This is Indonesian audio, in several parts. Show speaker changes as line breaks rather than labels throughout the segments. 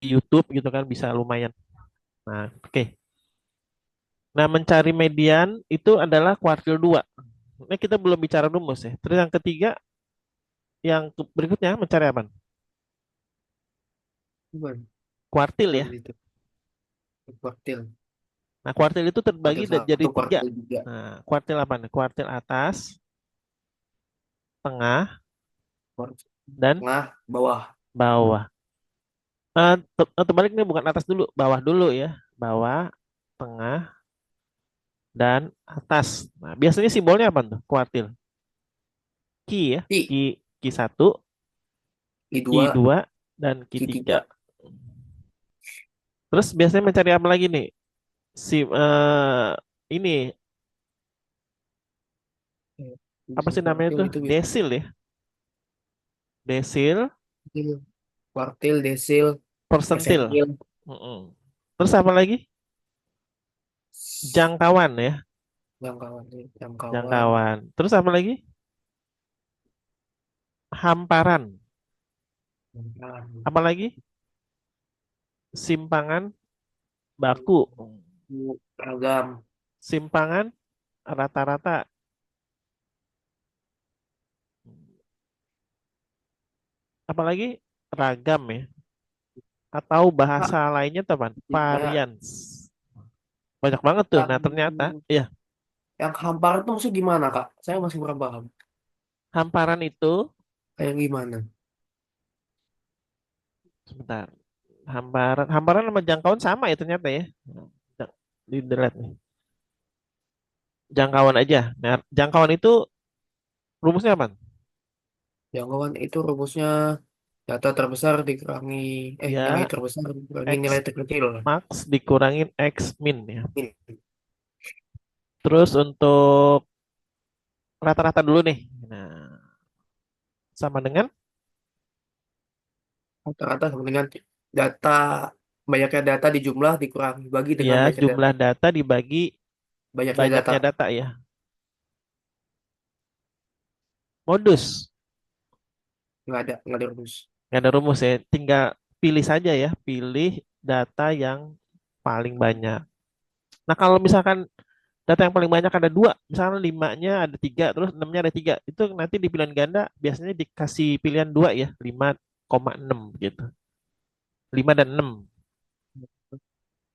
YouTube gitu kan bisa lumayan. Nah, oke. Nah, mencari median itu adalah kuartil 2. Ini kita belum bicara rumus ya. Terus yang ketiga, berikutnya mencari apa?
Bukan,
Kuartil ya.
bukan itu. Kuartil.
Nah, kuartil itu terbagi
Kuartil
jadi
satu,
3.
kuartil tiga.
Nah, kuartil apa nih? Kuartil atas, tengah,
Kuartil
dan
tengah, bawah.
bawah. Terbalik nih bukan atas dulu, bawah dulu ya. Bawah, tengah, dan atas. Nah, biasanya simbolnya apa tuh? Kuartil. Ki ya.
I,
Ki 1,
I
Ki
dua,
2, dan Ki
Q
3.
tiga.
Terus biasanya mencari apa lagi nih? Ini apa
Bisa
sih namanya
kuartil
tuh?
itu bisa.
Desil ya. Desil,
Kuartil, kuartil, desil,
persentil.
persentil,
Mm-mm. Terus apa lagi? Jangkauan ya.
jangkauan, jangkauan,
Jangkauan. Terus apa lagi? Hamparan.
jangkauan,
Apa lagi? Simpangan baku.
ragam,
Simpangan rata-rata. Apalagi ragam ya. Atau
Kak,
bahasa lainnya teman,
tiga.
varians. Banyak banget tuh.
Yang,
Nah ternyata ya
yang hamparan itu maksudnya gimana, Kak? Saya masih kurang paham.
hamparan itu
Kayak gimana?
sebentar. Hamparan sama jangkauan sama ya ternyata ya. Di delete nih. Jangkauan aja. Nah, jangkauan itu rumusnya apa?
Jangkauan itu rumusnya data terbesar dikurangi, nilai
Ya,
terbesar dikurangi nilai
X
terkecil.
max dikurangin X min ya.
Ini
Terus untuk rata-rata dulu nih. Nah, sama dengan
rata-rata sama dengan data, banyaknya data di jumlah dikurangi bagi dengan
ya
banyaknya data.
jumlah data dibagi
Banyaknya data.
banyaknya data ya. Modus.
Nggak ada rumus.
Nggak ada rumus ya. Tinggal pilih saja ya. Pilih data yang paling banyak. Nah, kalau misalkan data yang paling banyak ada dua, misalnya limanya ada tiga, terus enamnya ada tiga, itu nanti di pilihan ganda biasanya dikasih pilihan dua ya, 5,6 gitu, 5 dan 6.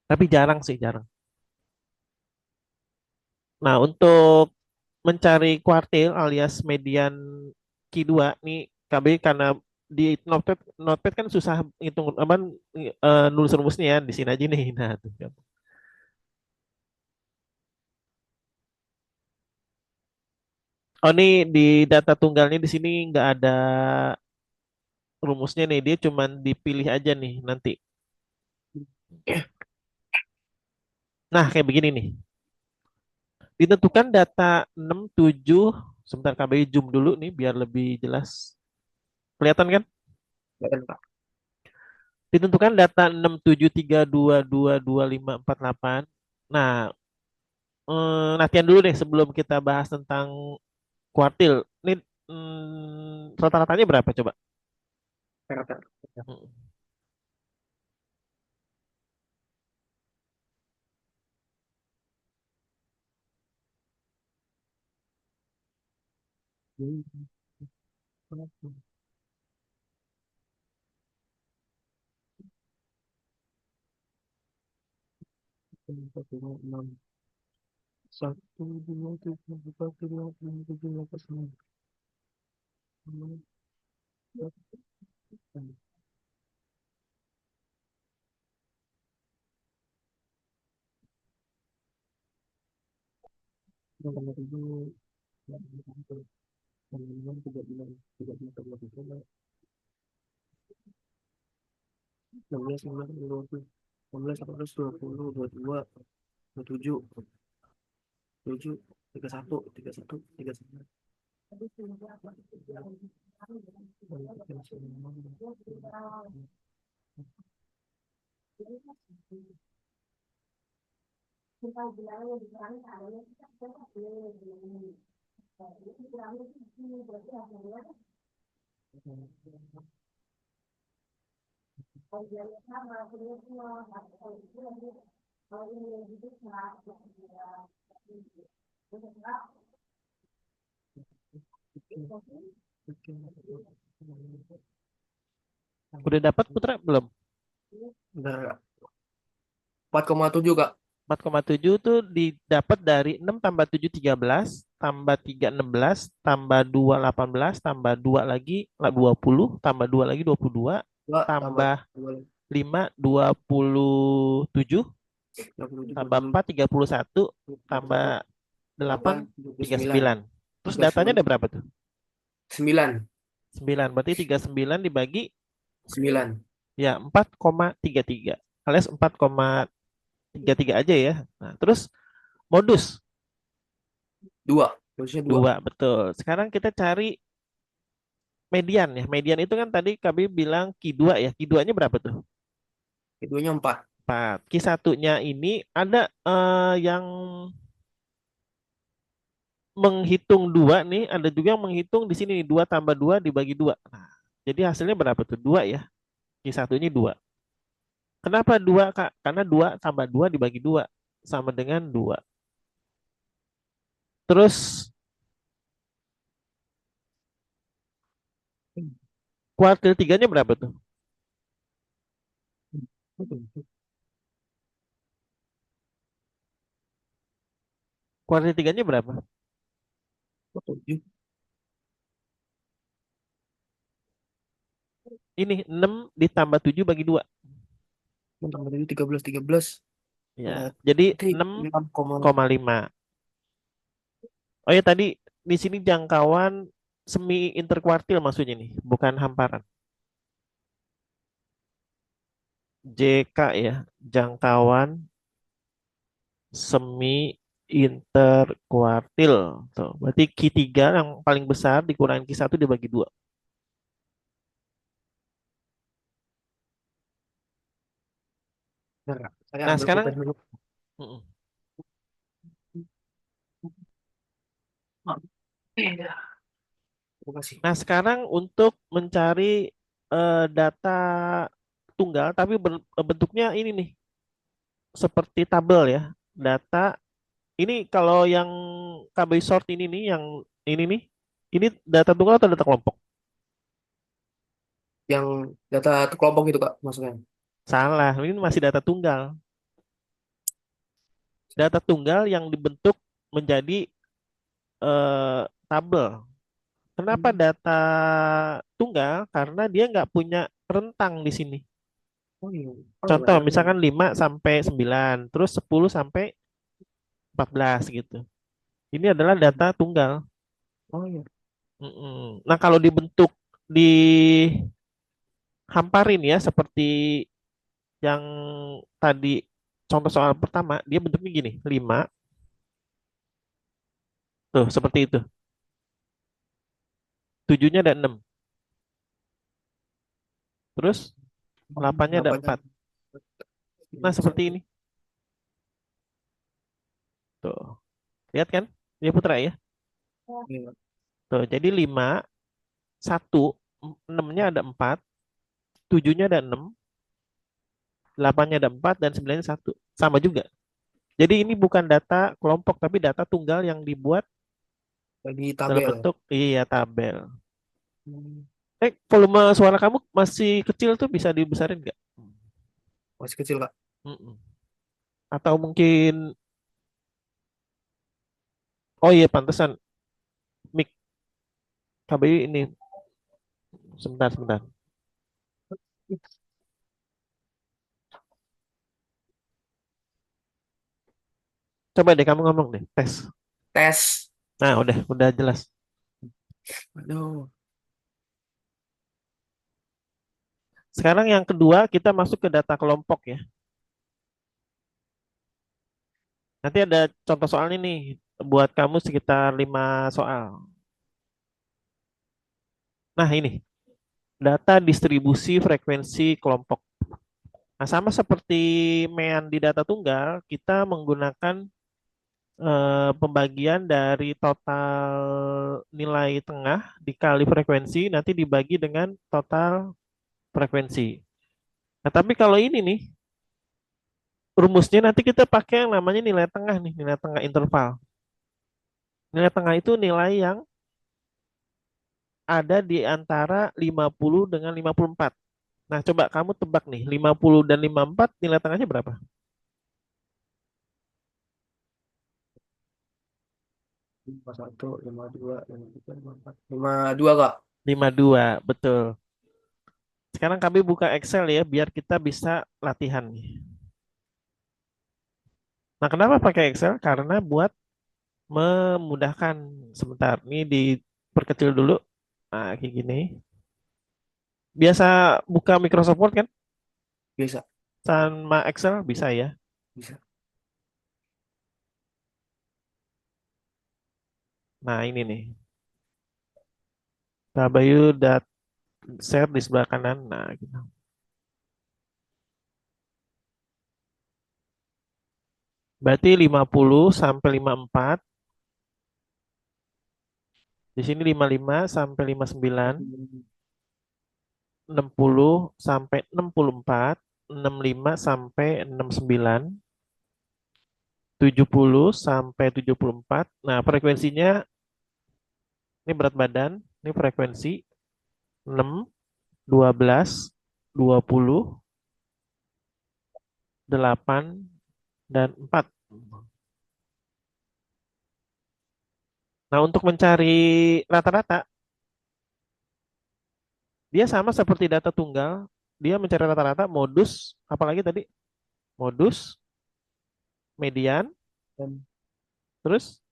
Tapi jarang sih, jarang. Nah, untuk mencari kuartil alias median Q2 nih KB karena di notepad kan susah ngitung apa nulis rumusnya ya di sini aja nih. Nah, tuh kan. Oh, ini di data tunggalnya di sini nggak ada rumusnya nih, dia cuman dipilih aja nih nanti. Nah, kayak begini nih. Ditentukan data 6 7, sebentar KBI zoom dulu nih biar lebih jelas. Kelihatan kan?
Ya kan, Kak?
Ditentukan data 6 7 3 2 2 2 5 4 8. Nah, latihan dulu deh sebelum kita bahas tentang kuartil. Ini rata-ratanya berapa coba?
Rata-rata.
Hmm.
Satu, dua, tiga, empat, lima, enam, tujuh, delapan, sembilan. Enam belas, sembilan belas, dua puluh, 16, 18, 20, 22, 27, 7, 31, 31, 39.
Udah dapat Putra belum?
Bentar, 4,7 Kak.
4,7 tuh didapat dari 6 tambah 7 13 tambah 3 16 tambah 2 18 tambah 2 lagi 20 tambah 2 lagi 22
Dua tambah
tambah
dua,
5 27 tambah
27,
4 31
satu,
tambah 8
8, 29,
39. Terus datanya
39,
ada berapa tuh?
9,
9. Berarti 39 dibagi
9,
ya 4,33 alias 4,33 aja ya. Nah, terus modus
2. Terusnya 2.
2 betul. Sekarang kita cari median ya. Median itu kan tadi kami bilang Q2 ya. Q2-nya berapa tuh?
Keduanya 4.
4. Q1-nya ini ada yang menghitung 2 nih, ada juga yang menghitung di sini nih 2 tambah 2 dibagi 2. Nah, jadi hasilnya berapa tuh? 2 ya. Q1-nya 2. Kenapa 2, Kak? Karena 2 tambah 2 dibagi 2 sama dengan 2. Terus kuartil 3-nya berapa tuh? Kuartil 3-nya berapa?
7.
Ini 6 ditambah 7 bagi 2.
Tambah 7, 13, 13.
Ya, jadi
Berarti 6,5.
6,5. Oh ya tadi di sini jangkauan semi interkuartil maksudnya nih, bukan hamparan. JK ya, jangkauan semi interkuartil. Tuh, berarti Q3 yang paling besar dikurangi Q1 dibagi 2.
Bentar, Kak. Saya
Nah,
ambil
sekarang
pulpen dulu.
mm-mm.
Iya. Terima kasih.
Nah, sekarang untuk mencari data tunggal tapi bentuknya ini nih seperti tabel ya. Data ini kalau yang KB short ini nih yang ini nih ini data tunggal atau data kelompok?
Yang data kelompok itu Kak, maksudnya.
Salah, ini masih data tunggal. Data tunggal yang dibentuk menjadi tabel. Kenapa
Hmm.
data tunggal? Karena dia nggak punya rentang di sini.
Oh iya. Oh, nggak
Contoh,
ada nih.
misalkan 5 sampai 9, terus 10 sampai 14 gitu. Ini adalah data tunggal.
Oh iya.
Mm-mm. Nah, kalau dibentuk dihamparin ya, seperti yang tadi contoh soal pertama, dia bentuknya gini, 5, tuh seperti itu. 7-nya ada 6, terus 8-nya ada
8.
4. Nah, seperti ini. Tuh, lihat kan? Dia putra ya.
Iya.
Tuh, jadi 5, 1, 6-nya ada 4, 7-nya ada 6, 8-nya ada 4, dan 9-nya 1. Sama juga. Jadi ini bukan data kelompok, tapi data tunggal yang dibuat
Lagi
dalam
tabel ya.
bentuk iya tabel.
Hmm.
Volume suara kamu masih kecil tuh bisa dibesarin nggak?
Masih kecil Kak.
Mm-mm. Atau mungkin, oh iya pantesan mic KBI ini sebentar sebentar. Coba deh kamu ngomong deh, tes.
Tes.
Nah, udah jelas.
Aduh.
Sekarang yang kedua kita masuk ke data kelompok ya. Nanti ada contoh soalnya nih buat kamu sekitar 5 soal. Nah, ini data distribusi frekuensi kelompok. Nah, sama seperti mean di data tunggal, kita menggunakan pembagian dari total nilai tengah dikali frekuensi nanti dibagi dengan total frekuensi. Nah, tapi kalau ini nih, rumusnya nanti kita pakai yang namanya nilai tengah nih, nilai tengah interval. Nilai tengah itu nilai yang ada di antara 50 dengan 54. Nah, coba kamu tebak nih, 50 dan 54 nilai tengahnya berapa?
51, 52, 53, 54. 52 Kak.
52, betul. Sekarang kami buka Excel ya, biar kita bisa latihan nih. Nah, kenapa pakai Excel? Karena buat memudahkan. Sebentar, ini diperkecil dulu. Nah, kayak gini. Biasa buka Microsoft Word kan?
Bisa,
Sama Excel bisa ya.
bisa.
Nah, ini nih. Tabayu share di sebelah kanan. Nah, gitu. Berarti 50 sampai 54. Di sini 55 sampai 59. 60 sampai 64. 65 sampai 69. 70 sampai 74. Nah, frekuensinya ini berat badan, ini frekuensi 6, 12, 20, 8, dan 4. Nah, untuk mencari rata-rata, dia sama seperti data tunggal. Dia mencari rata-rata modus, apalagi tadi modus, median,
Dan
terus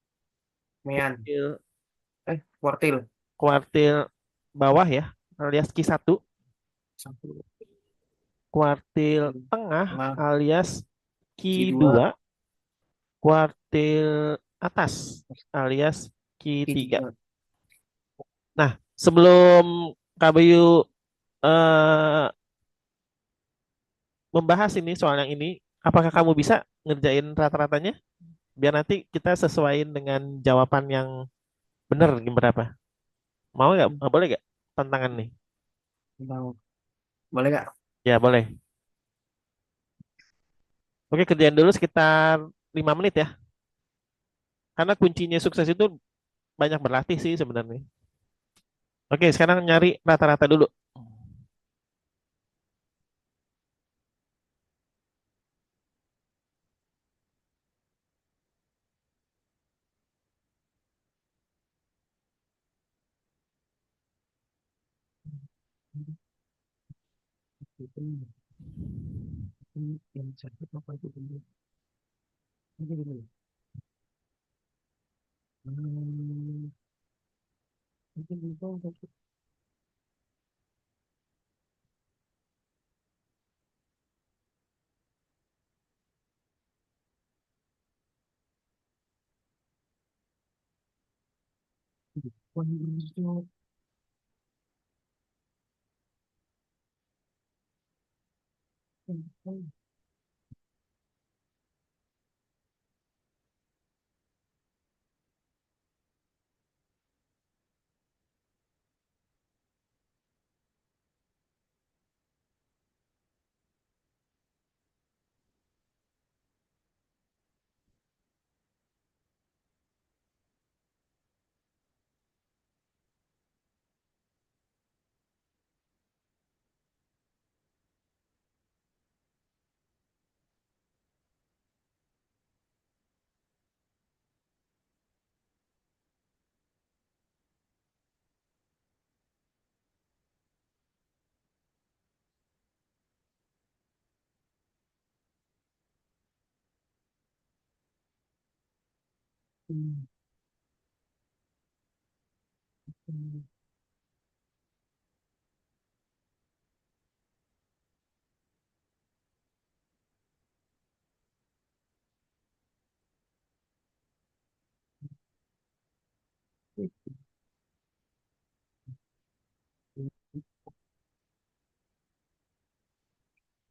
Mean.
kuartil,
Kuartil.
kuartil bawah ya, alias Q1,
Satu.
kuartil tengah
Tengah.
alias
Q2.
Q2, kuartil atas alias Q3.
Q3.
Nah, sebelum KBU eh, membahas ini soal yang ini, apakah kamu bisa ngerjain rata-ratanya? Biar nanti kita sesuaiin dengan jawaban yang benar berapa. Mau nggak? Boleh nggak? Tantangan nih.
Bang. Boleh gak?
Ya, boleh. Oke, kerjain dulu sekitar 5 menit ya. Karena kuncinya sukses itu banyak berlatih sih sebenarnya. Oke, sekarang nyari rata-rata dulu.
Yang sakit apa itu dulu? Ini dulu. Mungkin dulu.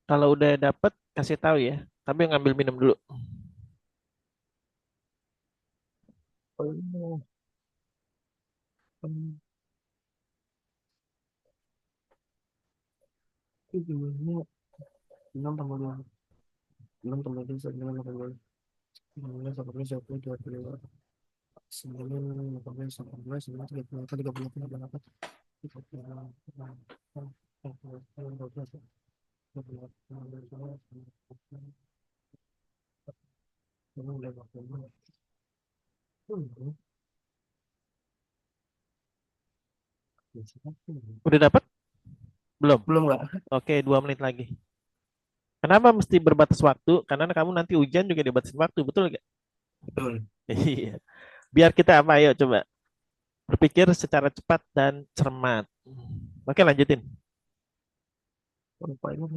Kalau udah dapet, kasih tahu ya. Tapi ngambil minum dulu.
Oh, 6 tambah 2. 6 tambah 2, 9 tambah 2. 19, 18, 20, 22. 9, 18, 19, 9, 30, 30, 38,
Udah dapat? Belum?
belum nggak?
Oke, 2 menit lagi. Kenapa mesti berbatas waktu? Karena kamu nanti ujian juga dibatasi waktu, betul nggak?
Betul.
Iya. Biar kita apa? Ayo coba berpikir secara cepat dan cermat. Oke, lanjutin.
Lupa ini.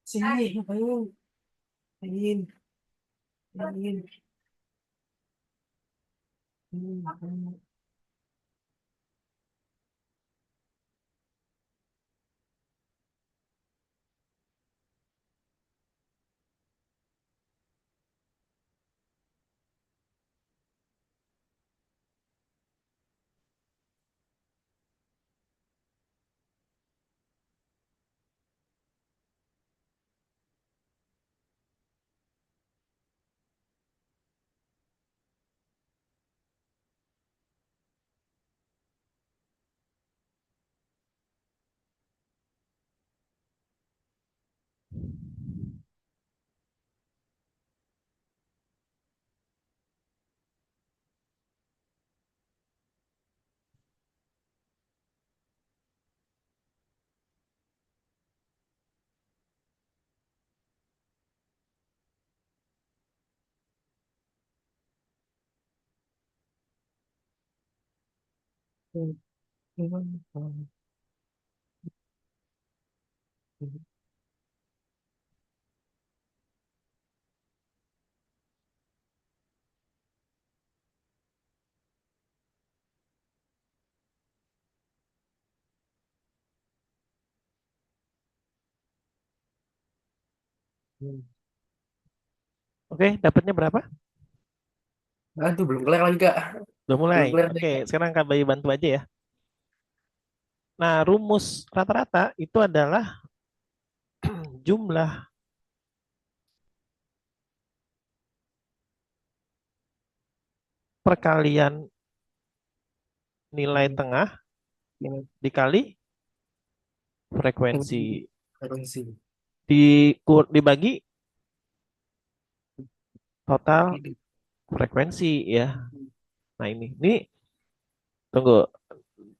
Sini, ngapain? Ngapain? Ngapain? Ngapain?
Oke, dapatnya berapa?
Aduh, belum kelar lagi, Kak.
Udah mulai.
Belum kelar.
Oke, sekarang Kak Bayu bantu aja ya. Nah, rumus rata-rata itu adalah jumlah perkalian nilai tengah dikali frekuensi.
Frekuensi.
Dibagi total frekuensi ya. Nah, ini tunggu.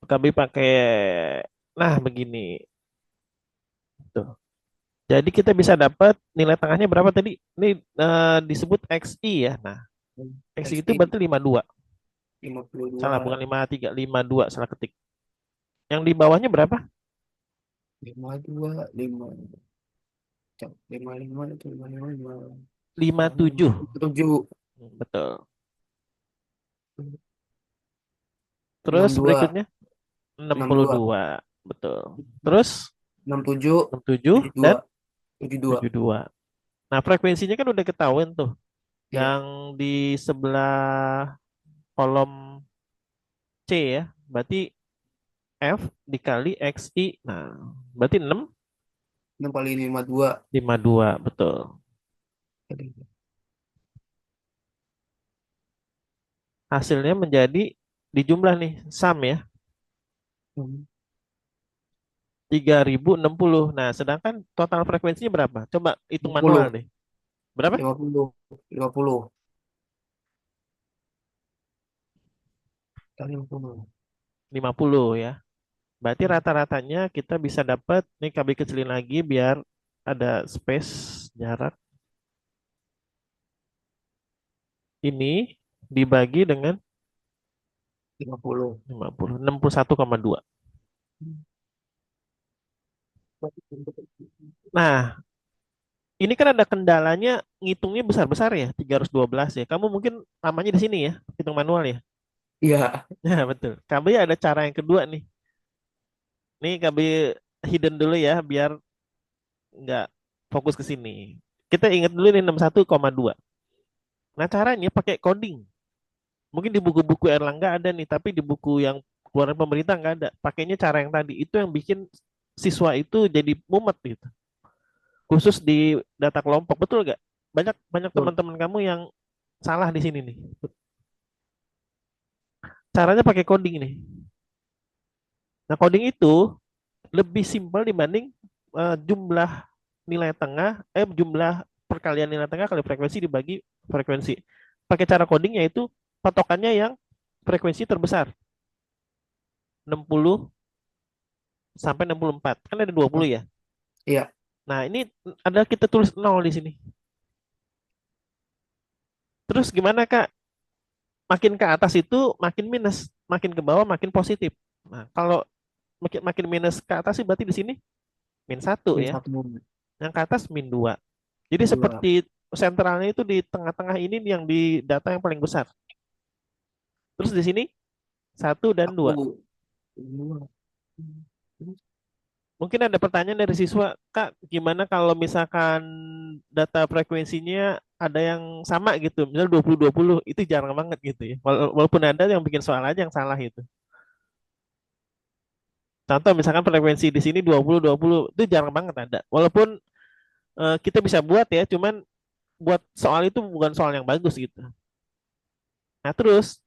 KB pakai nah begini. Tuh. Jadi kita bisa dapat nilai tengahnya berapa tadi? Ini disebut XI ya. Nah, XI itu
XI
berarti 52. Salah,
52,
bukan 53, 52 salah ketik. Yang di bawahnya berapa?
52, 5, 55 itu 55, 5,
57.
7,
Betul. Terus
62,
berikutnya enam puluh
62,
dua. Betul. Terus
67,
67
72,
dan
72.
72. Nah, frekuensinya kan udah ketahuan tuh.
Iya,
Yang di sebelah kolom C ya. Berarti F dikali XI. Nah, berarti
6 kali 52.
652. Betul. Hasilnya menjadi dijumlah nih, sum ya. 3060. Nah, sedangkan total frekuensinya berapa? Coba hitung manual
50,
deh. Berapa?
50, 50 kali 50.
50 ya. Berarti rata-ratanya kita bisa dapat, nih KB kecilin lagi biar ada space jarak. Ini dibagi dengan
50.
50, 61,2. Nah, ini kan ada kendalanya ngitungnya besar-besar ya, 312 ya. Kamu mungkin lamanya di sini ya, hitung manual ya.
Iya,
Nah, betul. KB ada cara yang kedua nih. Nih KB hidden dulu ya, biar nggak. fokus ke sini. Kita ingat dulu nih 61,2. Nah, caranya pakai coding. Mungkin di buku-buku Erlangga ada nih, tapi di buku yang keluaran pemerintah nggak ada. Pakainya cara yang tadi. Itu yang bikin siswa itu jadi mumet gitu. Khusus di data kelompok, betul nggak? Banyak banyak
Betul.
teman-teman kamu yang salah di sini nih. Caranya pakai coding nih. Nah, coding itu lebih simpel dibanding jumlah nilai tengah, jumlah perkalian nilai tengah kali frekuensi dibagi frekuensi. Pakai cara coding yaitu patokannya yang frekuensi terbesar, 60 sampai 64. Kan ada 20 ya.
Iya.
Nah, ini ada kita tulis 0 di sini. Terus gimana Kak? Makin ke atas itu makin minus, makin ke bawah makin positif. Nah, kalau makin makin minus ke atas sih berarti di sini min satu
Min
ya.
satu,
Yang ke atas min 2. Jadi
min dua.
seperti sentralnya itu di tengah-tengah ini yang di data yang paling besar. Terus di sini satu dan
Satu,
2.
dua.
Mungkin ada pertanyaan dari siswa, Kak, gimana kalau misalkan data frekuensinya ada yang sama gitu, misalnya 20-20, itu jarang banget gitu ya. Walaupun ada yang bikin soal aja yang salah itu. Contoh misalkan frekuensi di sini 20-20, itu jarang banget ada. Walaupun kita bisa buat ya, cuman buat soal itu bukan soal yang bagus gitu. Nah terus,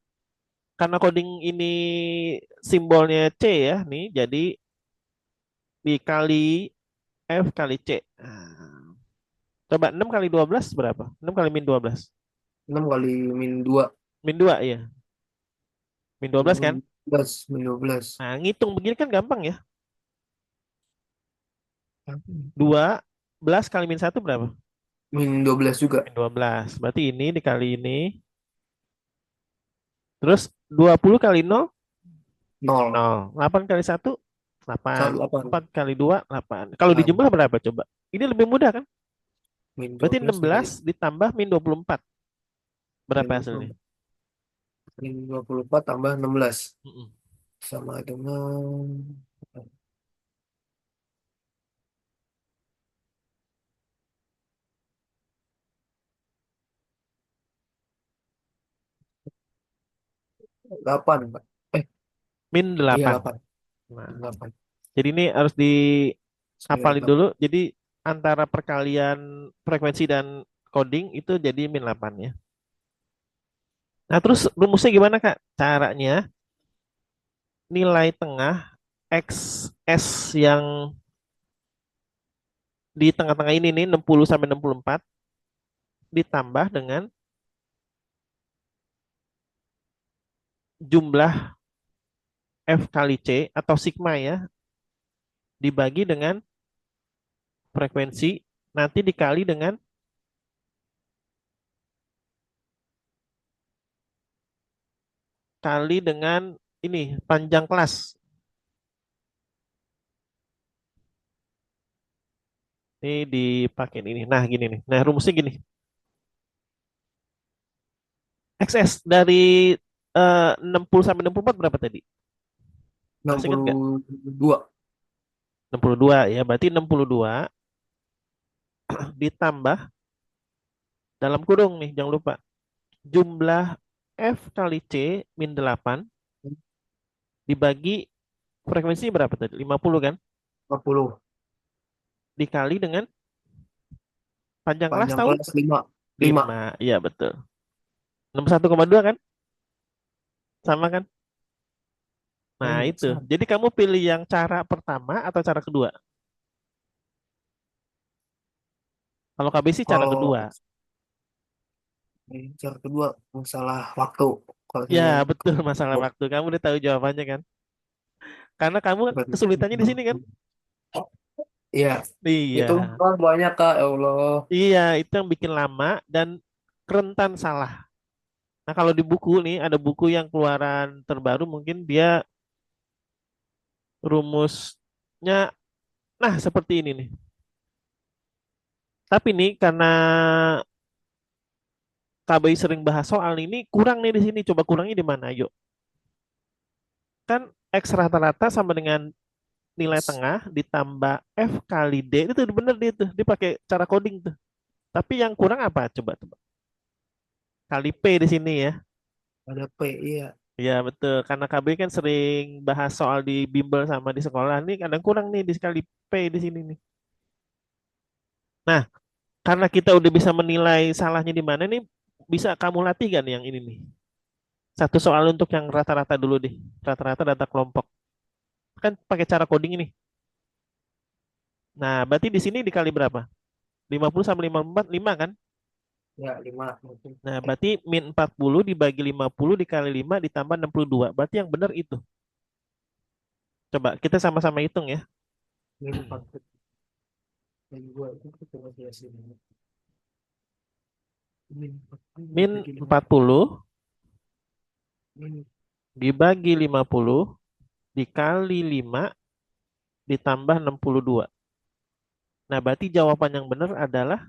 karena coding ini simbolnya C ya, nih, jadi dikali F kali C. Nah, coba 6 kali 12 berapa? 6 kali min 12.
6 kali min 2.
Min 2 ya. Min 12 kan?
12, min 12.
Nah, ngitung begini kan gampang ya. 12 kali min 1 berapa?
Min 12 juga.
Min 12. Berarti ini dikali ini. Terus 20 kali 0,
0.
0. 8 kali 1, 8.
8.
4 kali 2, 8. Kalau dijumlah
8.
berapa coba? Ini lebih mudah kan?
Min
Berarti
12
16
dikali
ditambah min 24.
min
Berapa hasilnya?
24. Min 24 tambah 16.
Mm-mm.
Sama dengan 8, Pak. Eh,
Min
iya
8.
8.
Nah,
8.
jadi ini harus dihafalin
98.
dulu. Jadi antara perkalian frekuensi dan coding itu jadi min 8 ya. Nah, terus rumusnya gimana, Kak? Caranya nilai tengah X S yang di tengah-tengah ini nih 60 sampai 64 ditambah dengan jumlah F kali C atau sigma ya dibagi dengan frekuensi nanti dikali dengan ini panjang kelas. Ini dipakai ini. Nah, gini nih. Nah, rumusnya gini. XS dari 60 sampai 64 berapa tadi? Masih ingat nggak?
62.
62 ya. Berarti 62 ditambah dalam kurung nih, jangan lupa. Jumlah F kali C min 8 dibagi frekuensinya berapa tadi? 50 kan?
50.
Dikali dengan panjang kelas
Panjang
tahu?
kelas 5. 5.
5. Iya, betul. 61,2 kan? Sama kan? Nah, itu.
Sama.
Jadi kamu pilih yang cara pertama atau cara kedua? Kalau KB sih cara
Kalau
kedua.
cara kedua, masalah waktu. Kalau
Ya,
saya
betul masalah waktu. Kamu udah tahu jawabannya kan? Karena kamu kan kesulitannya di sini kan?
iya, itu
Iya.
banyak Kak, ya Allah.
Iya, itu yang bikin lama dan rentan salah. Nah, kalau di buku nih, ada buku yang keluaran terbaru, mungkin dia rumusnya, nah seperti ini nih. Tapi nih, karena KBI sering bahas soal ini, kurang nih di sini. Coba kurangnya di mana, yuk. Kan X rata-rata sama dengan nilai tengah ditambah F kali D itu tuh bener dia tuh. Dia pakai cara coding tuh. Tapi yang kurang apa? Coba. Kali P di sini ya.
Ada P, iya.
Iya betul. Karena KB kan sering bahas soal di bimbel sama di sekolah. Ini kadang kurang nih di kali P di sini nih. Nah, karena kita udah bisa menilai salahnya di mana nih, bisa kamu latih kan yang ini nih. Satu soal untuk yang rata-rata dulu deh. Rata-rata data kelompok. Kan pakai cara coding ini. Nah, berarti di sini dikali berapa? 50 sama 54, 5 kan?
Ya, 5 mungkin.
Nah, berarti min 40 dibagi 50 dikali 5 ditambah 62. Berarti yang benar itu. Coba kita sama-sama hitung ya.
Min 4 bagi 2 itu kita masih hasilnya. Min 40
Min
bagi 5.
40
Min
dibagi 50 dikali 5 ditambah 62. Nah, berarti jawaban yang benar adalah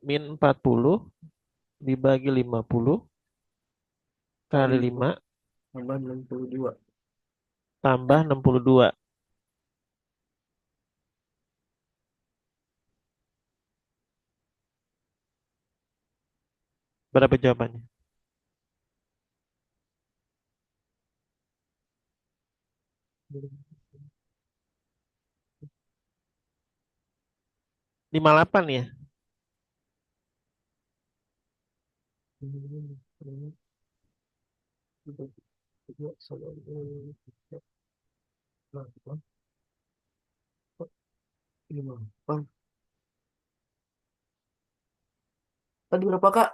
min 40 dibagi 50
kali
kali
5
5
tambah 62.
tambah 62. Berapa jawabannya? 58 ya?
Bang, tadi berapa Kak?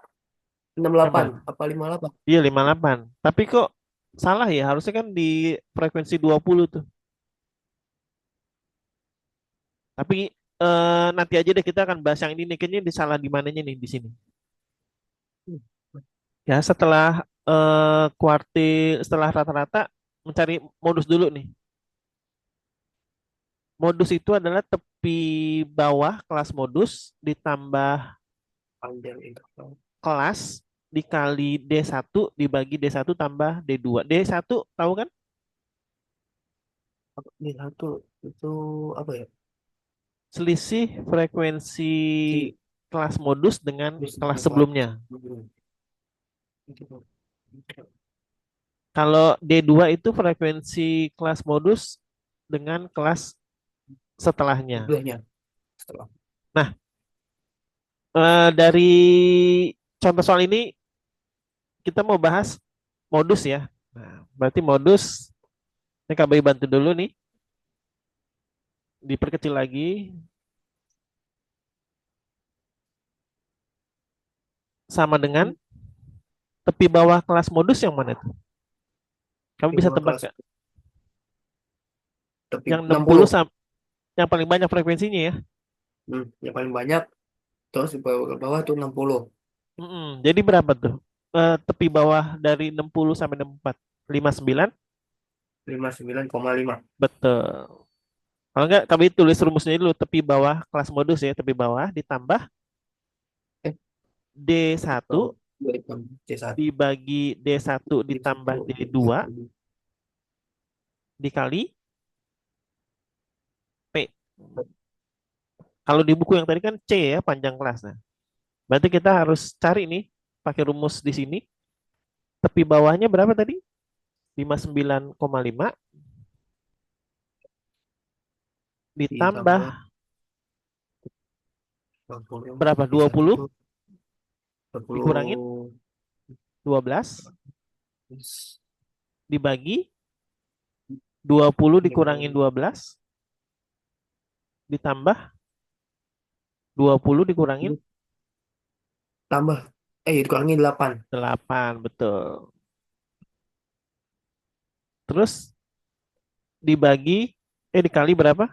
68
Coba.
apa 58?
Iya 58. Tapi kok salah ya? Harusnya kan di frekuensi 20 tuh. Tapi nanti aja deh kita akan bahas yang ini nih. Kayaknya disalah di mananya nih di sini. Ya setelah kuartil, setelah rata-rata mencari modus dulu nih. Modus itu adalah tepi bawah kelas modus ditambah
Panjang itu.
kelas dikali D1 dibagi D1 tambah D2. D1 tahu kan?
Ini satu itu apa ya?
Selisih frekuensi
Si
kelas modus dengan
bis
kelas
kelas.
sebelumnya. Kalau D2 itu frekuensi kelas modus dengan kelas setelahnya.
Sebelahnya setelah.
Nah, dari contoh soal ini kita mau bahas modus ya. Nah, berarti modus, ini KBI bantu dulu nih, diperkecil lagi, sama dengan tepi bawah kelas modus yang mana tuh? Kamu bisa
Lima
tebak
kelas
nggak?
tapi
Yang 60
60.
sama yang paling banyak frekuensinya ya.
Yang paling banyak terus di bawah ke bawah tuh 60.
Jadi berapa tuh? Tepi bawah dari 60 sampai 64. 59?
59,5.
Betul. Kalau enggak, kami tulis rumusnya dulu. Tepi bawah kelas modus ya. Tepi bawah ditambah
Eh,
D1
betul. C1
dibagi D1 ditambah
C1
D2 dikali P. Kalau di buku yang tadi kan C ya, panjang kelas. Nah, berarti kita harus cari nih, pakai rumus di sini. Tepi bawahnya berapa tadi? 59,5 ditambah
ditambah 60
berapa?
C1
20
itu 20
dikurangin 12 dibagi 20 dikurangin 12 ditambah 20 dikurangin
tambah dikurangi 8.
8, betul. Terus dibagi dikali berapa?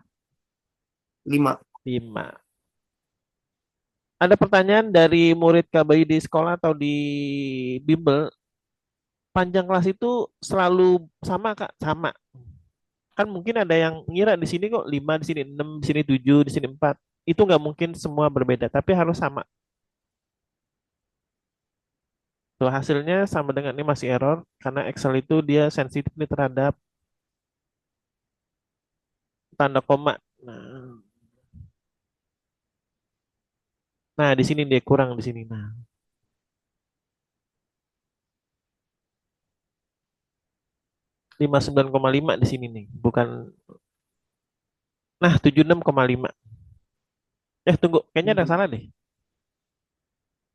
5.
5. Ada pertanyaan dari murid KBI di sekolah atau di bimbel, panjang kelas itu selalu sama Kak? Sama. Kan mungkin ada yang ngira di sini kok 5, di sini 6, di sini 7, di sini 4. Itu nggak mungkin semua berbeda, tapi harus sama. Tuh hasilnya sama dengan ini masih error karena Excel itu dia sensitif nih terhadap tanda koma. Nah, nah di sini dia kurang di sini. Nah, 59,5 di sini nih, bukan. Nah, 76,5. Tunggu, kayaknya ada yang salah deh.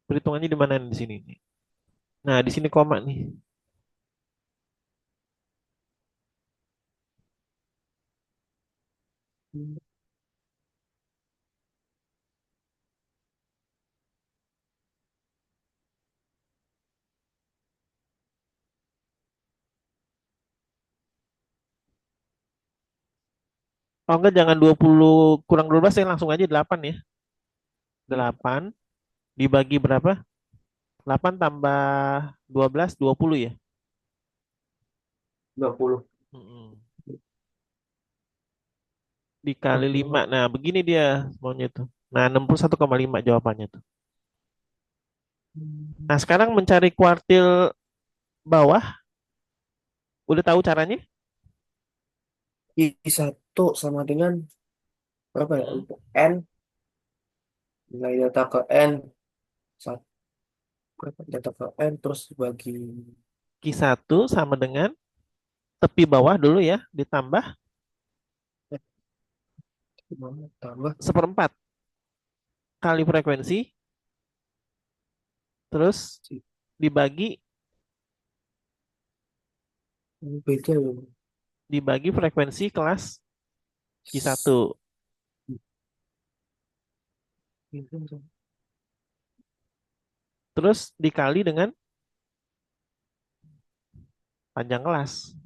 Perhitungannya di mana nih di sini nih? Nah, di sini koma nih. Oh enggak, jangan 20 kurang 12 ya, langsung aja 8 ya. 8 dibagi berapa? 8 tambah 12, 20 ya.
20.
Mm-mm. Dikali 5. Nah, begini dia maunya tuh. Nah, 61,5 jawabannya tuh. Nah, sekarang mencari kuartil bawah, udah tahu caranya?
I1 sama dengan berapa ya?
Mm-mm.
Untuk N, nilai data ke N, satu, berapa data ke N, terus bagi,
Q1 sama dengan tepi bawah dulu ya, ditambah
eh, gimana, tambah,
seperempat kali frekuensi, terus
si,
dibagi
ini beda ya.
dibagi frekuensi kelas Q1.
Gitu.
Terus dikali dengan panjang kelas.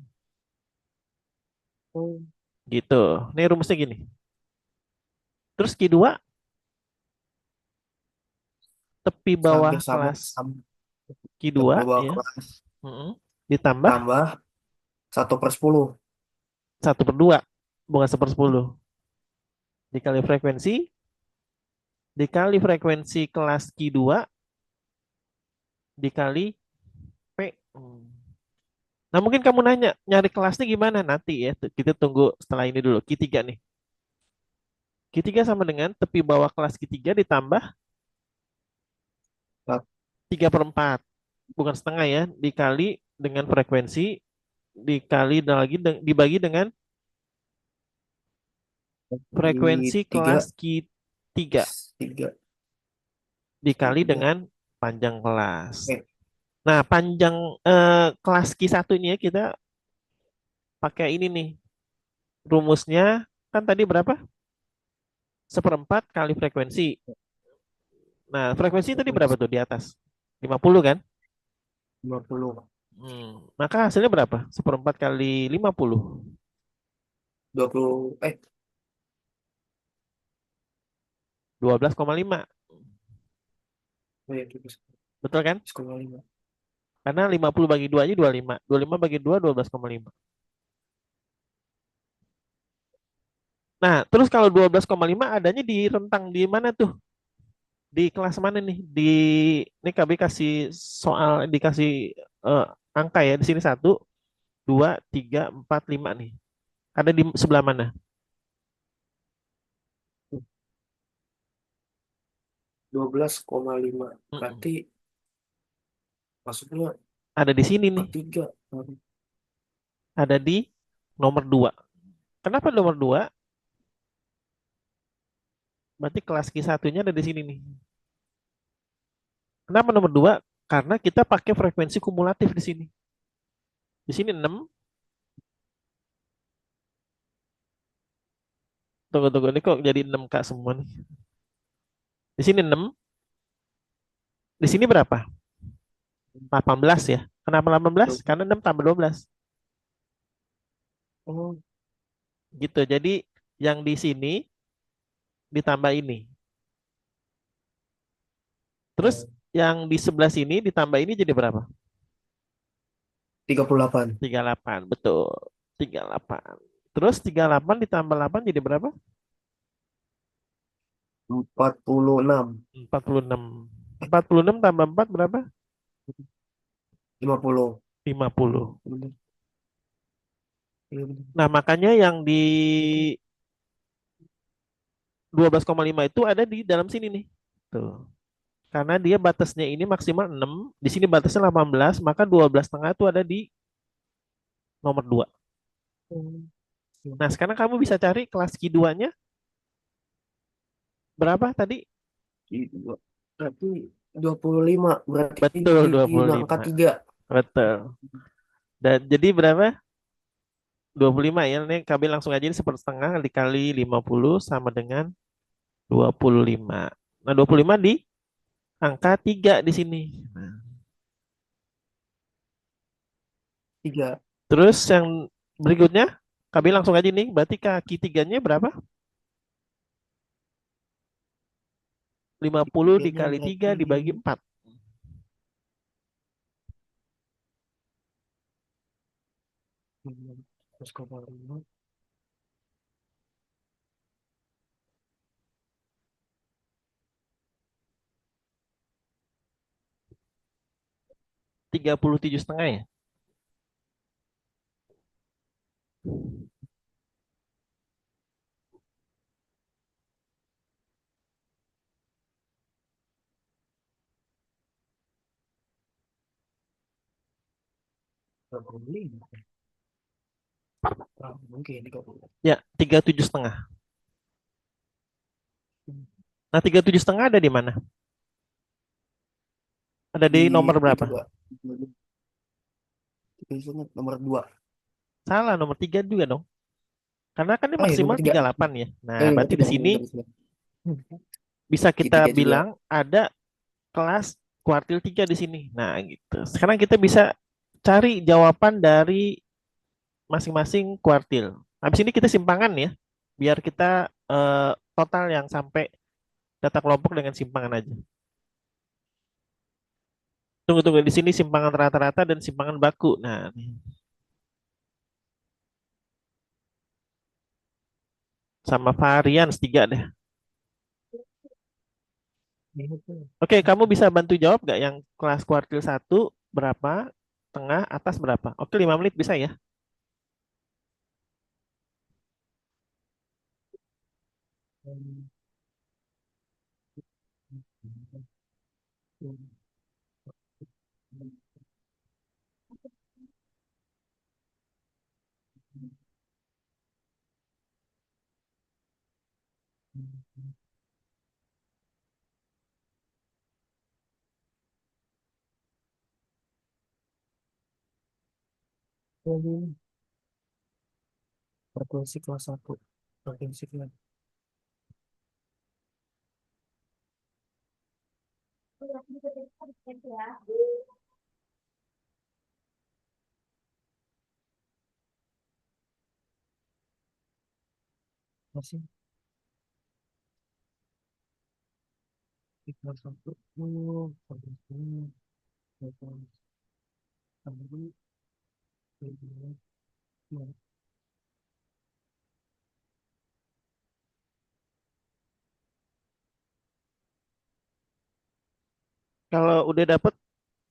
Oh,
Gitu. Ini rumusnya gini. Terus Q2 tepi bawah
hampir sama,
kelas
sama
Q2
bawa
ya.
kelas,
Mm-mm. Ditambah
tambah 1/10.
1/2, bukan 1/10. Dikali frekuensi, dikali frekuensi kelas Q2, dikali P. Hmm. Nah, mungkin kamu nanya, nyari kelasnya gimana nanti ya. Kita tunggu setelah ini dulu. Q3 nih. Q3 sama dengan tepi bawah kelas Q3 ditambah 3/4. Bukan setengah ya. Dikali dengan frekuensi, dikali dan lagi dibagi dengan
Di
frekuensi
tiga,
kelas Q3
tiga,
dikali
tiga.
dengan panjang kelas.
Eh,
Nah, panjang kelas Q1 ini ya kita pakai ini nih. Rumusnya kan tadi berapa? Seperempat kali frekuensi. Nah, frekuensi tadi berapa tuh di atas? 50 kan?
50,
Maka hasilnya berapa? Seperempat kali 50.
20,
12,5.
oh ya, gitu.
Betul kan?
1,5.
Karena 50 bagi 2 aja 25. 25 bagi 2, 12,5. Nah, terus kalau 12,5 adanya di rentang di mana tuh? Di kelas mana nih? Ini kami kasih soal, dikasih eh, angka ya. Di sini 1, 2, 3, 4, 5 nih. Ada di sebelah mana?
12,5.
Mm-mm.
Berarti masuknya
Ada di sini nih.
ketiga.
Ada di nomor 2. Kenapa nomor 2? Berarti kelas Q1-nya ada di sini nih. Kenapa nomor 2? Karena kita pakai frekuensi kumulatif di sini. Di sini 6. Tunggu-tunggu, ini kok jadi 6K semua nih. Di sini 6. Di sini berapa? 18 ya. Kenapa 18? Karena 6 tambah 12.
Oh,
Gitu. Jadi yang di sini ditambah ini. Terus
ya.
yang di sebelah sini ditambah ini jadi berapa?
38.
38. Betul. 38. Terus 38 ditambah 8 jadi berapa?
46.
46. 46 tambah 4 berapa?
50.
50.
Bener. Iya, bener.
Nah, makanya yang di 12,5 itu ada di dalam sini nih. Tuh. Karena dia batasnya ini maksimal 6, di sini batasnya 18, maka 12 setengah itu ada di nomor 2.
Hmm, iya.
Nah, sekarang kamu bisa cari kelas Q2-nya berapa tadi?
Dua. Berarti 25. Berarti
Betul,
di angka
25.
3.
Betul. Dan jadi berapa? 25 ya. Ini KB langsung aja ini sepersetengah dikali 50 sama dengan 25. Nah, 25 di angka 3 di sini. Nah,
3.
terus yang berikutnya, KB langsung aja nih. Berarti kaki tiganya berapa? 50
Tiganya
dikali 3
berarti
dibagi 4.
1,5.
37 setengah ya.
Berapa ini? Ah, mungkin 30.
Ya, 37 setengah. Nah, 37 setengah ada di mana? Ada di nomor
Di
berapa?
itu gak? Biasanya nomor 2.
Salah, nomor 3 juga dong. Karena kan ini
Ah ya, nomor
maksimal
3.
38 ya. Nah,
Nomor
berarti
3.
di sini
Nomor 3.
bisa kita
Tiga juga.
bilang ada kelas kuartil 3 di sini. Nah, gitu. Sekarang kita bisa cari jawaban dari masing-masing kuartil. Habis ini kita simpangan ya, biar kita total yang sampai data kelompok dengan simpangan aja. Tunggu tunggu di sini simpangan rata-rata dan simpangan baku. Nah, sama varian tiga deh.
Ini tuh.
Oke, kamu bisa bantu jawab nggak yang kelas kuartil satu berapa, tengah, atas berapa? Oke, 5 menit bisa ya.
Frekuensi kelas 1. Frekuensi kelas. Masih di kelas 1. Frekuensi. Frekuensi. Frekuensi.
Kalau udah dapet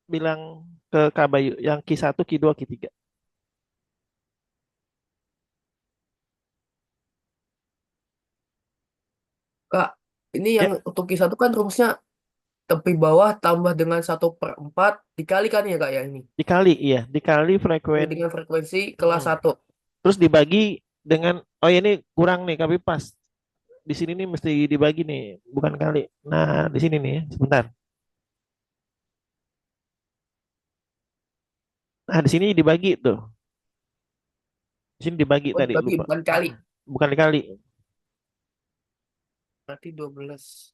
bilang ke Kak Bayu yang Q1, Q2, Q3.
Kak, ini
Ya,
yang untuk Q1 kan rumusnya tepi bawah tambah dengan 1/4 dikalikan ya kak ya ini.
dikali iya, dikali frekuensi.
Dengan frekuensi kelas 1.
Terus dibagi dengan oh ya ini kurang nih, tapi pas di sini nih mesti dibagi nih, bukan kali. Nah, di sini nih, sebentar. Nah, di sini dibagi tuh. Di sini dibagi
Oh
tadi,
dibagi
lupa.
bukan kali.
Bukan dikali.
Berarti 12.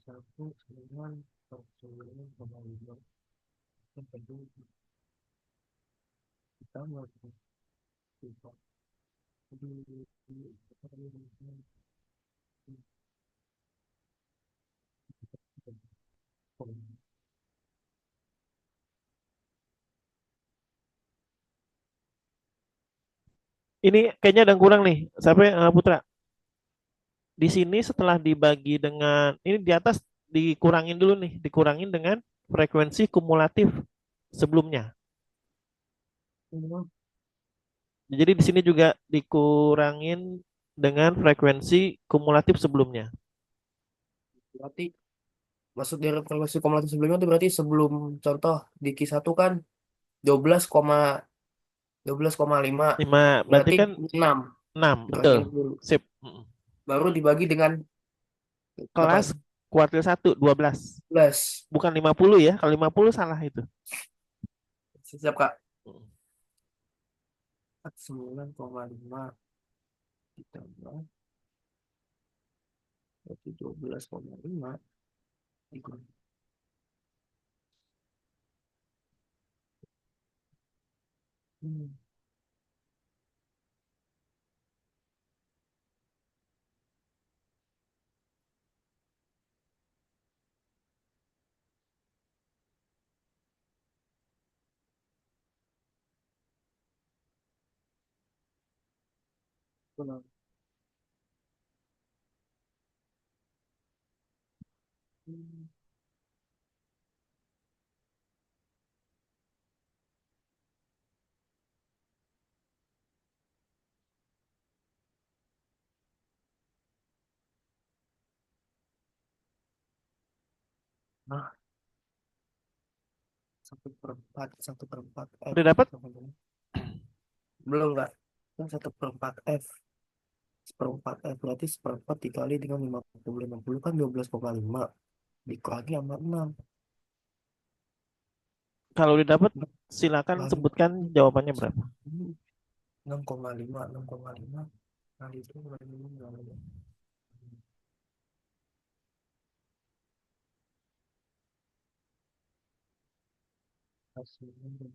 Satu dengan 9,5 ditambah
Ini kayaknya ada yang kurang nih. Sampai Putra. Di sini setelah dibagi dengan ini di atas dikurangin dulu nih, dikurangin dengan frekuensi kumulatif sebelumnya.
Hmm,
Jadi di sini juga dikurangin dengan frekuensi kumulatif sebelumnya.
berarti maksud dari frekuensi kumulatif sebelumnya itu berarti sebelum contoh di Q1 kan 12, 12,5
5 berarti
berarti
kan
6
6 betul.
dikurangin dulu.
Sip.
Baru dibagi dengan berapa?
Kelas kuartil 1 12.
11.
Bukan 50 ya. Kalau 50 salah itu.
Siap Kak. 9,5 ditambah berarti 12,5 dikurangi. Hmm. Kurang. Hmm. Nah, 1/4 F
Udah dapat?
sama dengan belum nggak kan 1/4 F 1/4 F berarti 1/4 dikali dengan 50 kan 12,5 dikurangi sama 6
Kalau udah dapat, silakan
baru
sebutkan jawabannya berapa.
6,5 kali itu hasilnya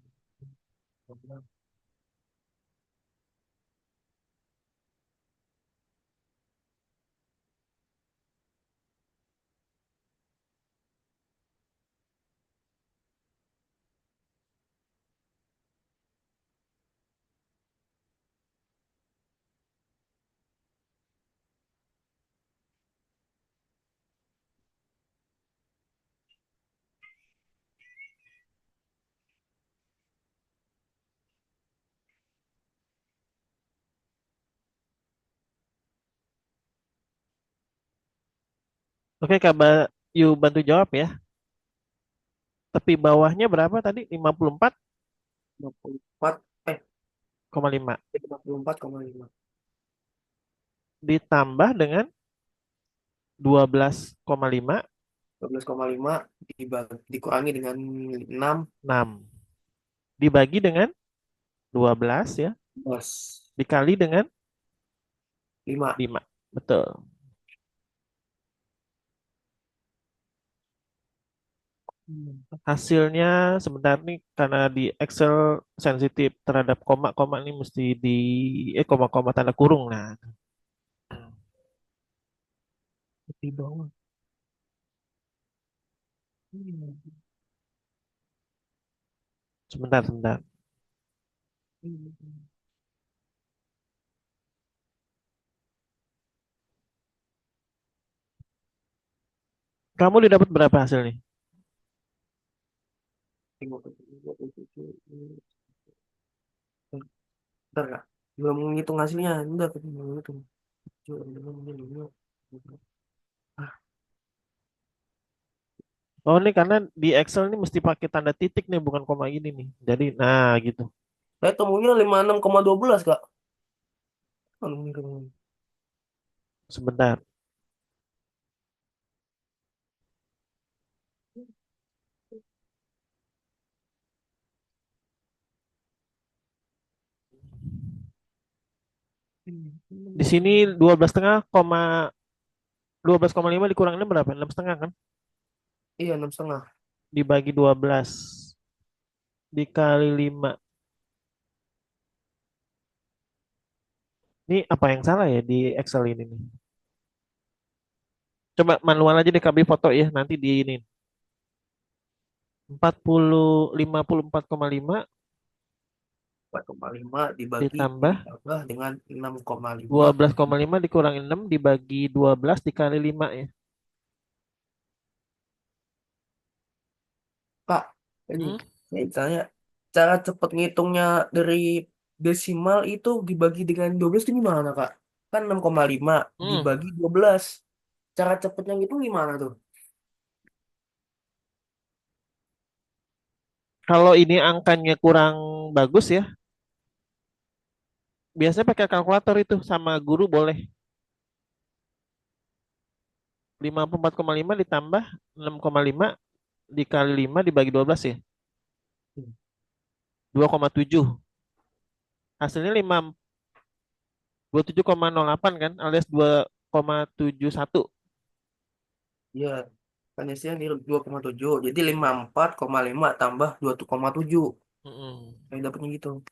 Oke, Kak Bayu bantu jawab ya. Tepi bawahnya berapa tadi?
54 eh
54,5
54,5
ditambah dengan 12,5
12,5 dikurangi dengan 6
6 dibagi dengan 12 ya,
bos
dikali dengan
5.
5. Betul. Hasilnya sebentar nih karena di Excel sensitif terhadap koma-koma ini mesti di koma-koma tanda kurung. Nah,
Di bawah. Hmm.
sebentar sebentar. Kamu didapat berapa hasilnya?
Tengok, bentar kak belum menghitung hasilnya udah aku belum menghitung. Ah,
Oh, ini karena di Excel ini mesti pakai tanda titik nih, bukan koma gini nih. Jadi, nah gitu.
saya temunya 56,12 kak.
Sebentar. Di sini 12,5 dikurangin berapa? 6,5 kan?
Iya 6,5.
Dibagi 12 dikali 5. Ini apa yang salah ya di Excel ini nih? Coba manual aja deh KB foto ya, nanti di ini. 54,5
4,5 dibagi
ditambah
ditambah dengan 6,5.
12,5 dikurangi 6 dibagi 12 dikali 5 ya.
Kak, ini
Hmm?
saya tanya, cara cepet ngitungnya dari desimal itu dibagi dengan 12 itu gimana, Kak? Kan 6,5
Hmm.
dibagi 12. Cara cepetnya ngitung gimana tuh?
Kalau ini angkanya kurang bagus ya, biasanya pakai kalkulator itu sama guru boleh. 54,5 ditambah 6,5 dikali 5 dibagi 12 ya. 2,7. Hasilnya 27,08 kan alias 2,71.
Iya, kan isinya di 2,7. Jadi 54,5 tambah 2,7.
Mm-mm.
Saya dapetnya gitu.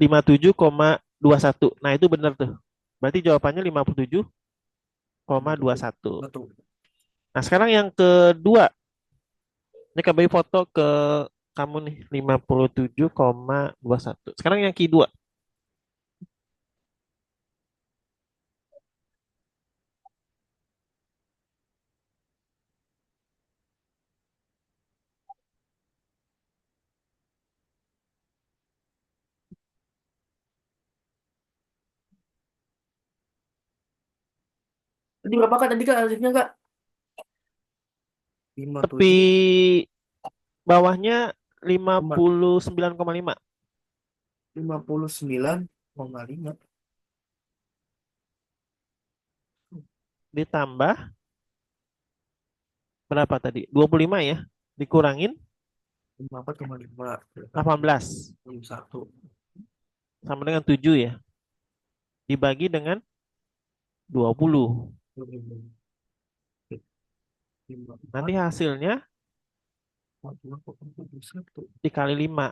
57,21. Nah, itu benar tuh. Berarti jawabannya
57.
57,21.
Betul.
Nah, sekarang yang kedua. Ini KBI foto ke kamu nih 57,21. Sekarang yang kedua.
Tadi berapa Kak? Tadi Kak hasilnya Kak?
Tepi
57,
bawahnya lima
5,
puluh sembilan koma lima
59,5.
ditambah berapa tadi? 25 ya. Dikurangin
54,5
18
satu.
sama dengan 7 ya. Dibagi dengan 20. Nanti hasilnya
52,1.
dikali 5.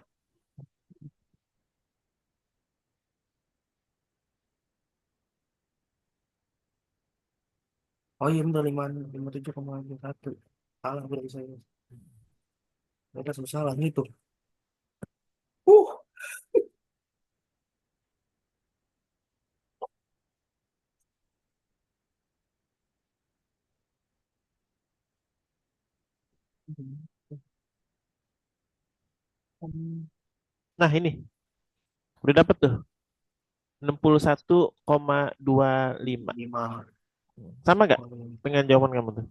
Oh iya benar 57,1. Salah berarti saya. Mereka susah lah gitu. Uh.
Nah, ini udah dapet tuh 61,25.
5.
Sama gak dengan jawaban kamu tuh?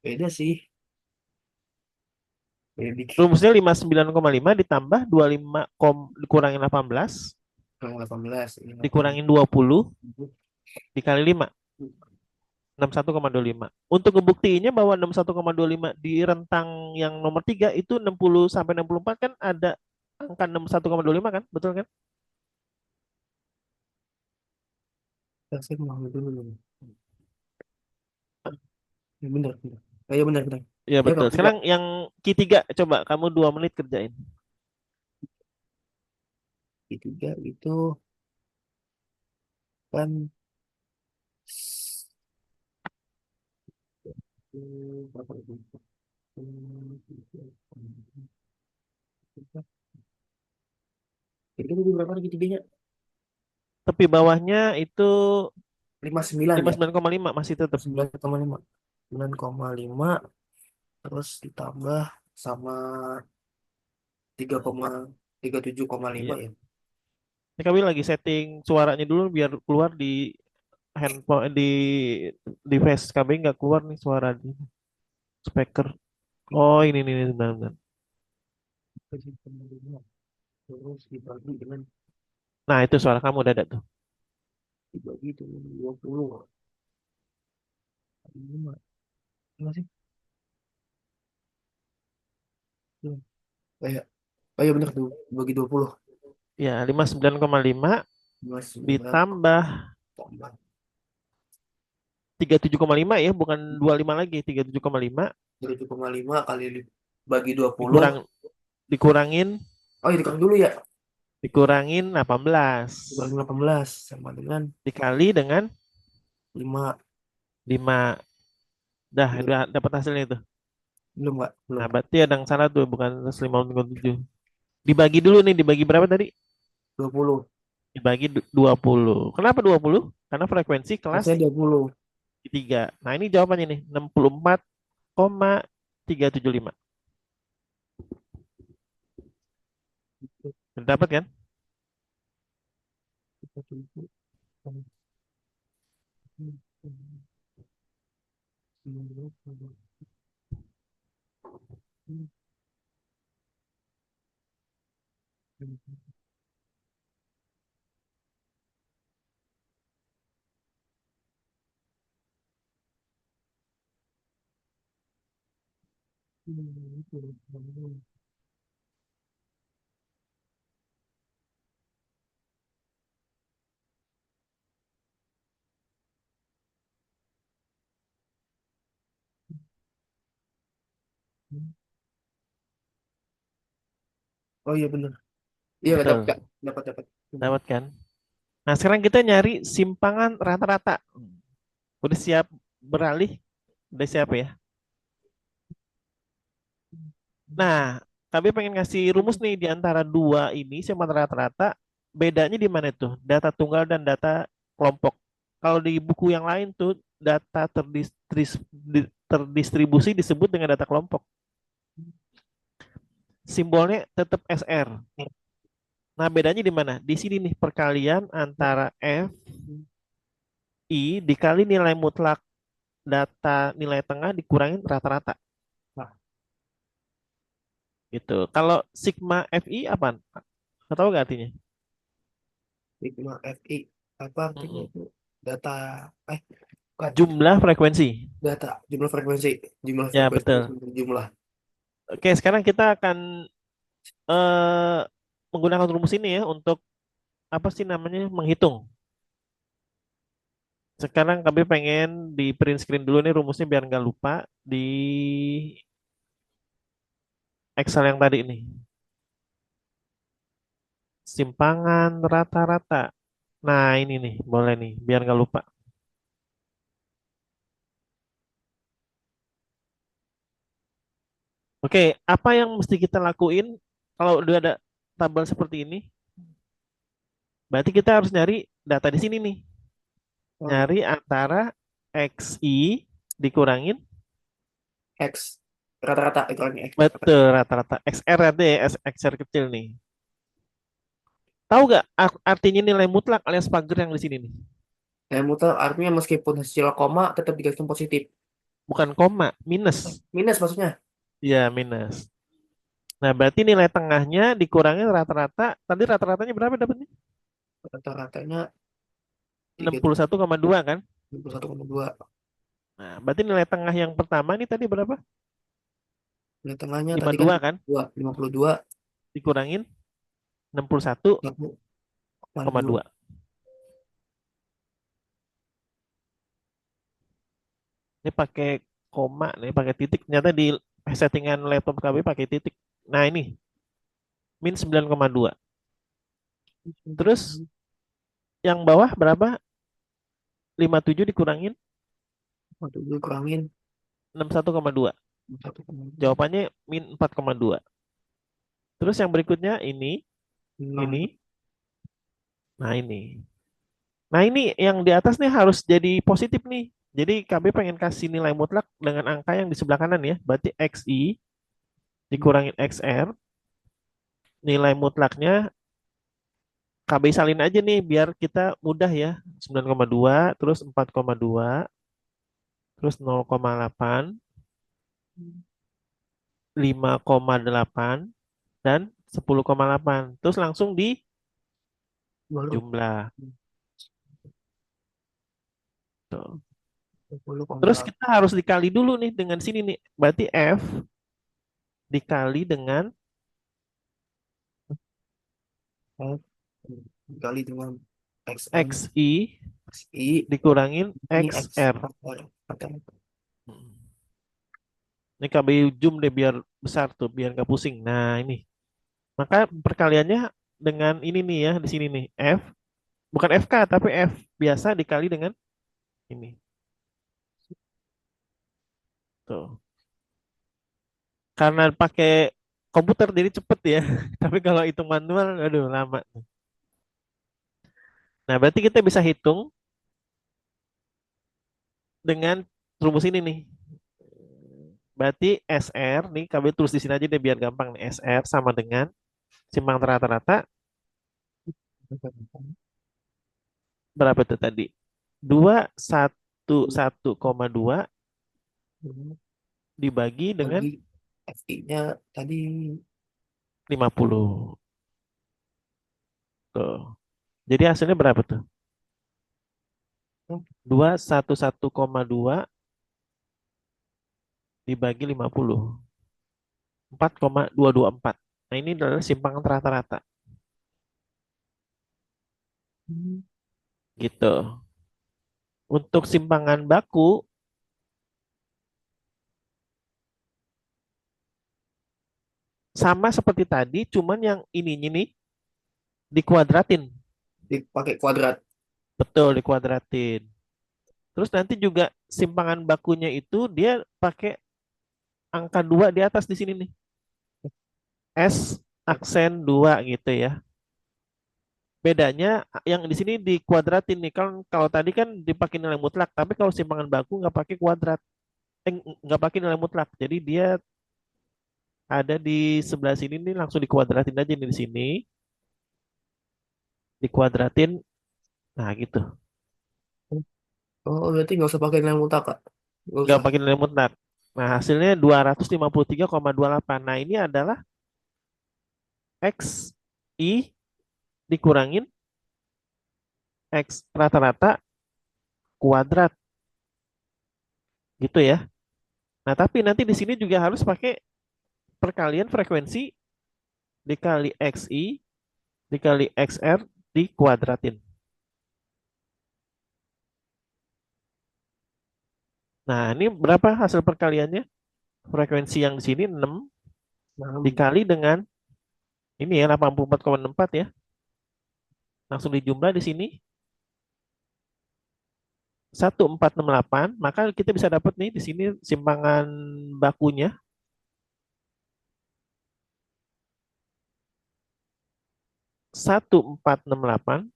Beda sih. Beda dikit.
Rumusnya 59,5 ditambah 25 dikurangin 18
Kurang 18. Ini 8.
dikurangin 20 dikali 5 61,25. Untuk ngebuktiinnya bahwa 61,25 di rentang yang nomor 3 itu 60 sampai 64 kan ada angka 61,25 kan? Betul kan?
Saya mau dulu. Ya, benar, benar. Oh, iya benar, benar.
Ya
Ya
betul.
kamu juga.
Sekarang yang ketiga coba kamu 2 menit kerjain.
Ketiga itu kan berapa itu? Jadi itu berapa lagi ketiganya?
Tepi bawahnya itu
59 ya?
59,5 masih tetap
9,5. 9,5 terus ditambah sama 37,5
iya.
ya.
Ini kami lagi setting suaranya dulu biar keluar di handphone di device KB nggak keluar nih suara di speaker. Oh ini nih benar benar.
37,5 terus dibagi dengan
Nah itu suara kamu udah ada tuh.
dibagi dengan 20. 5. Masih? Kayak oh iya benar tuh bagi 20.
Ya 59,5
59
ditambah
tambah
37,5 ya bukan 25 lagi 37,5
7,5 kali bagi 20.
dikurang dikurangin
Oh iya dikali dulu ya.
dikurangin 18
Dikali 18 sama dengan
dikali dengan
5.
5. Dah udah dapat hasilnya itu.
Belum nggak?
Nah
Belum.
berarti ada yang salah tuh bukan 105,7. Dibagi dulu nih, dibagi berapa tadi?
20.
Dibagi 20. Kenapa 20? Karena frekuensi kelas
Maksudnya 20.
tiga. Nah, ini jawabannya nih, 64,375. Dapat kan?
Oh iya bener. Iya dapat
Betul.
Kak. Dapat dapat.
Dapat kan? Nah, sekarang kita nyari simpangan rata-rata. Udah siap beralih? Udah siap ya? Nah, kami pengen ngasih rumus nih di antara dua ini simpangan rata-rata. Bedanya di mana tuh? Data tunggal dan data kelompok. Kalau di buku yang lain tuh data terdistribusi disebut dengan data kelompok. Simbolnya tetap SR. Nah, bedanya di mana? Di sini nih perkalian antara F I dikali nilai mutlak data nilai tengah dikurangin rata-rata
Nah,
gitu. Kalau sigma FI apa? Tahu nggak artinya?
Sigma FI apa artinya
Mm-mm.
itu? Data eh bukan
Jumlah frekuensi.
data jumlah
Ya,
frekuensi
betul.
jumlah.
Oke, sekarang kita akan eh, menggunakan rumus ini ya untuk apa sih namanya menghitung. Sekarang kami pengen di print screen dulu nih rumusnya biar nggak lupa di Excel yang tadi ini. Simpangan rata-rata. Nah, ini nih, boleh nih, biar nggak lupa. Oke, apa yang mesti kita lakuin kalau udah ada tabel seperti ini? Berarti kita harus nyari data di sini nih.
Oh,
Nyari antara XI dikurangin,
X rata-rata itu kan X rata-rata.
betul rata-rata. XR ada ya, XR kecil nih. Tahu nggak artinya nilai mutlak alias pagar yang di sini nih?
Yang muter artinya meskipun hasil koma tetap digantung positif.
Bukan koma, minus.
Minus maksudnya.
Ya, minus. Nah, berarti nilai tengahnya dikurangin rata-rata. Tadi rata-ratanya berapa dapatnya?
Rata-ratanya
Enam
tiga
puluh satu koma dua kan?
puluh satu koma dua.
Nah, berarti nilai tengah yang pertama ini tadi berapa?
Nilai tengahnya
lima
tadi
puluh
kan
dua kan?
52
Dikurangin 61,2.
1,2.
Ini pakai koma nih, pakai titik. Ternyata di settingan laptop KB pakai titik. Nah, ini min 9,2. Terus yang bawah berapa? 57 dikurangin
Waktu dulu kurangin
61,2.
1,6.
Jawabannya min 4,2. Terus yang berikutnya ini. Nah, ini. Nah, ini yang di atas nih harus jadi positif nih. Jadi KB pengen kasih nilai mutlak dengan angka yang di sebelah kanan ya. Berarti XI dikurangin XR, nilai mutlaknya KB salin aja nih biar kita mudah ya. 9,2, terus 4,2, terus 0,8, 5,8, dan 10,8. Terus langsung di
Baru
jumlah. Tuh. Terus
10,8.
kita harus dikali dulu nih dengan sini nih. Berarti F dikali dengan
Dikali dengan XM
XI
I
dikurangin
ini X
XR.
faktor rata-rata.
Ini KB zoom deh biar besar tuh, biar nggak pusing. Nah, ini. Maka perkaliannya dengan ini nih ya, di sini nih. F, bukan FK, tapi F biasa dikali dengan ini. Tuh. Karena pakai komputer jadi cepet ya. Tapi kalau itu manual, aduh lama. Nah, berarti kita bisa hitung dengan rumus ini nih. Berarti SR nih, kami tulis di sini aja deh biar gampang nih. SR sama dengan simpang rata-rata berapa tuh tadi? 211,2 dibagi dengan
Bagi FI-nya tadi
50. Tuh. Jadi hasilnya berapa tuh? 211,2 dibagi 50. 4,224. Nah, ini adalah simpangan rata-rata.
hmm,
Gitu. Untuk simpangan baku sama seperti tadi, cuman yang ininya nih dikuadratin.
dipakai kuadrat.
Betul, dikuadratin. Terus nanti juga simpangan bakunya itu dia pakai angka 2 di atas di sini nih. S aksen 2 gitu ya. Bedanya yang di sini dikuadratin nih. Kan kalau tadi kan dipakai nilai mutlak, tapi kalau simpangan baku nggak pakai kuadrat. Nggak pakai nilai mutlak. Jadi dia ada di sebelah sini nih langsung dikuadratin aja nih di sini. Dikuadratin. Nah gitu.
Oh, berarti nggak usah pakai nilai mutlak, Kak. Nggak
Nggak
usah.
pakai nilai mutlak. Nah hasilnya 253,28. Nah ini adalah X I dikurangin X rata-rata kuadrat gitu ya. Nah, tapi nanti di sini juga harus pakai perkalian frekuensi dikali XI dikali XR dikuadratin. Nah, ini berapa hasil perkaliannya? Frekuensi yang di sini 6
Nah,
dikali dengan ini ya 84,64 ya. Langsung dijumlah di sini 1468, maka kita bisa dapat nih di sini simpangan bakunya 1468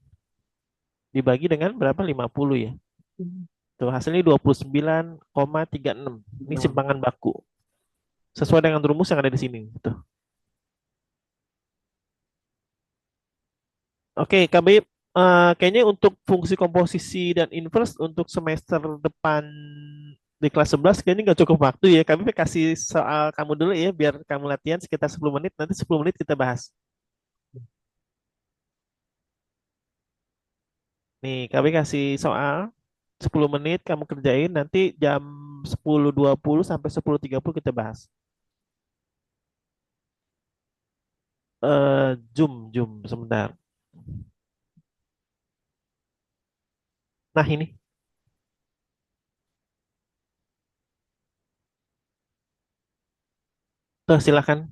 dibagi dengan berapa? 50 ya. Tuh hasilnya 29,36. Ini
nah,
simpangan baku. Sesuai dengan rumus yang ada di sini. Tuh. Oke, kami kayaknya untuk fungsi komposisi dan inverse untuk semester depan di kelas 11 kayaknya nggak cukup waktu ya. Kami kasih soal kamu dulu ya, biar kamu latihan sekitar 10 menit. Nanti 10 menit kita bahas. Nih, kami kasih soal 10 menit kamu kerjain. Nanti jam 10.20 sampai 10.30 kita bahas. Zoom sebentar. Nah ini, tuh silakan.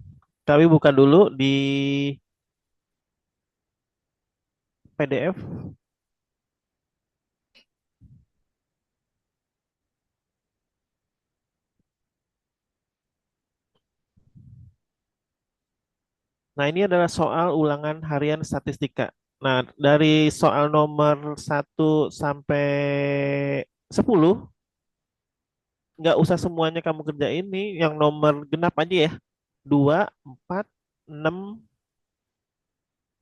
Kami buka dulu di PDF. Nah, ini adalah soal ulangan harian statistika. Nah, dari soal nomor 1 sampai 10, nggak usah semuanya kamu kerjain nih, yang nomor genap aja ya. 2, 4, 6,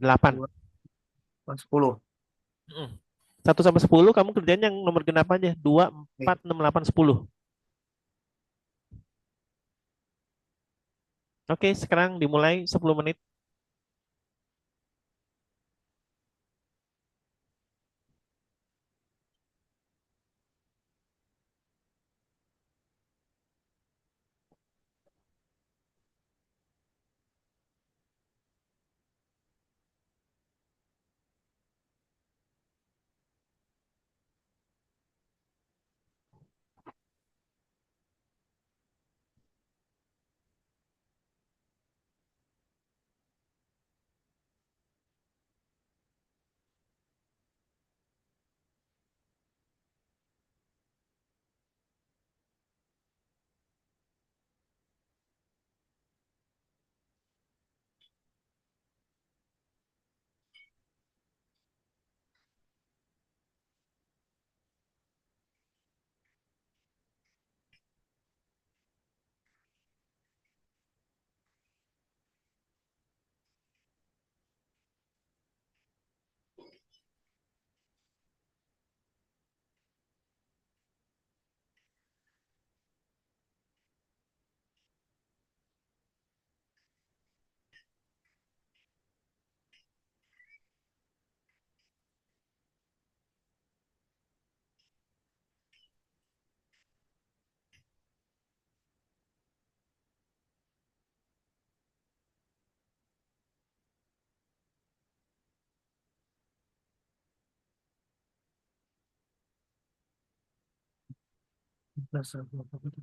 8.
10.
1 sampai 10 kamu kerjain yang nomor genap aja. 2,
Oke.
4, 6, 8, 10. Oke, sekarang dimulai 10 menit.
Plus satu apa gitu.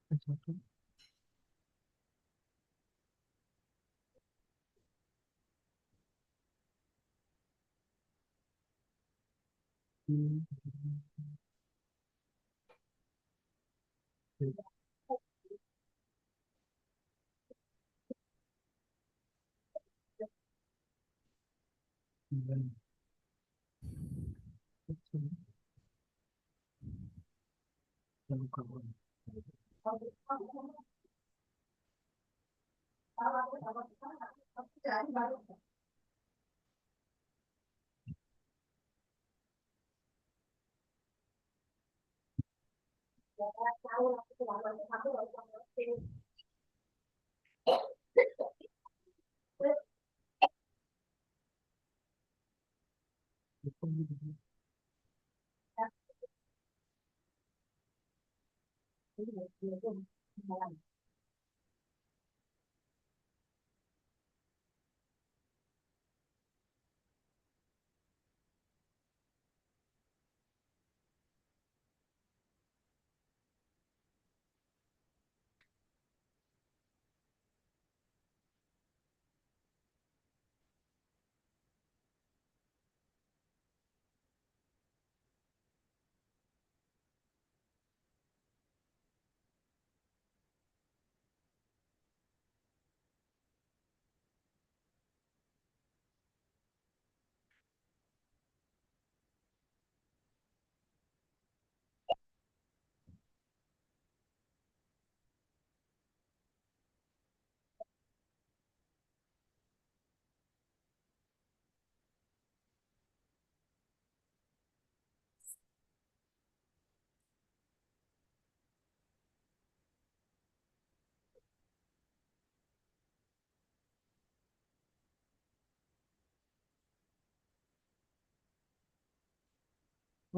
Plus satu. Hmm. Sembilan. Lalu kawan.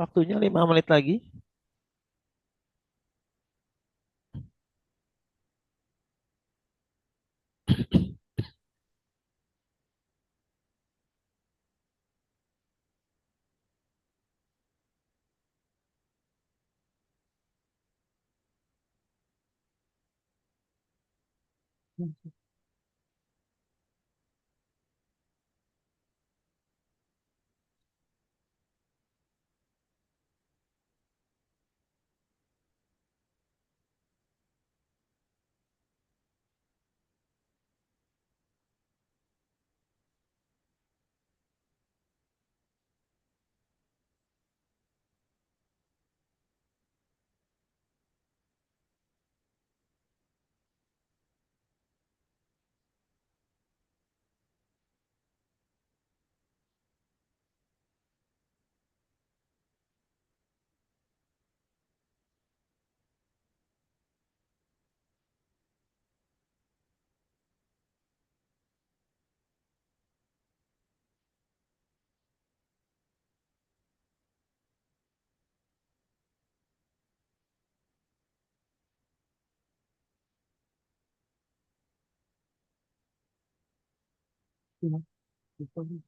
Waktunya 5 menit lagi.
Iya, itu.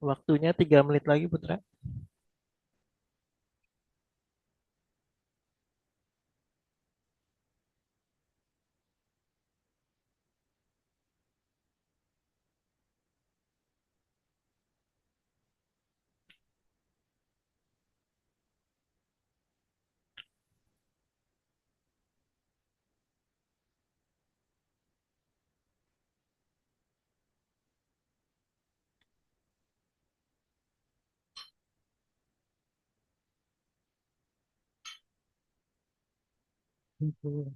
Waktunya 3 menit lagi, Putra.
Itu.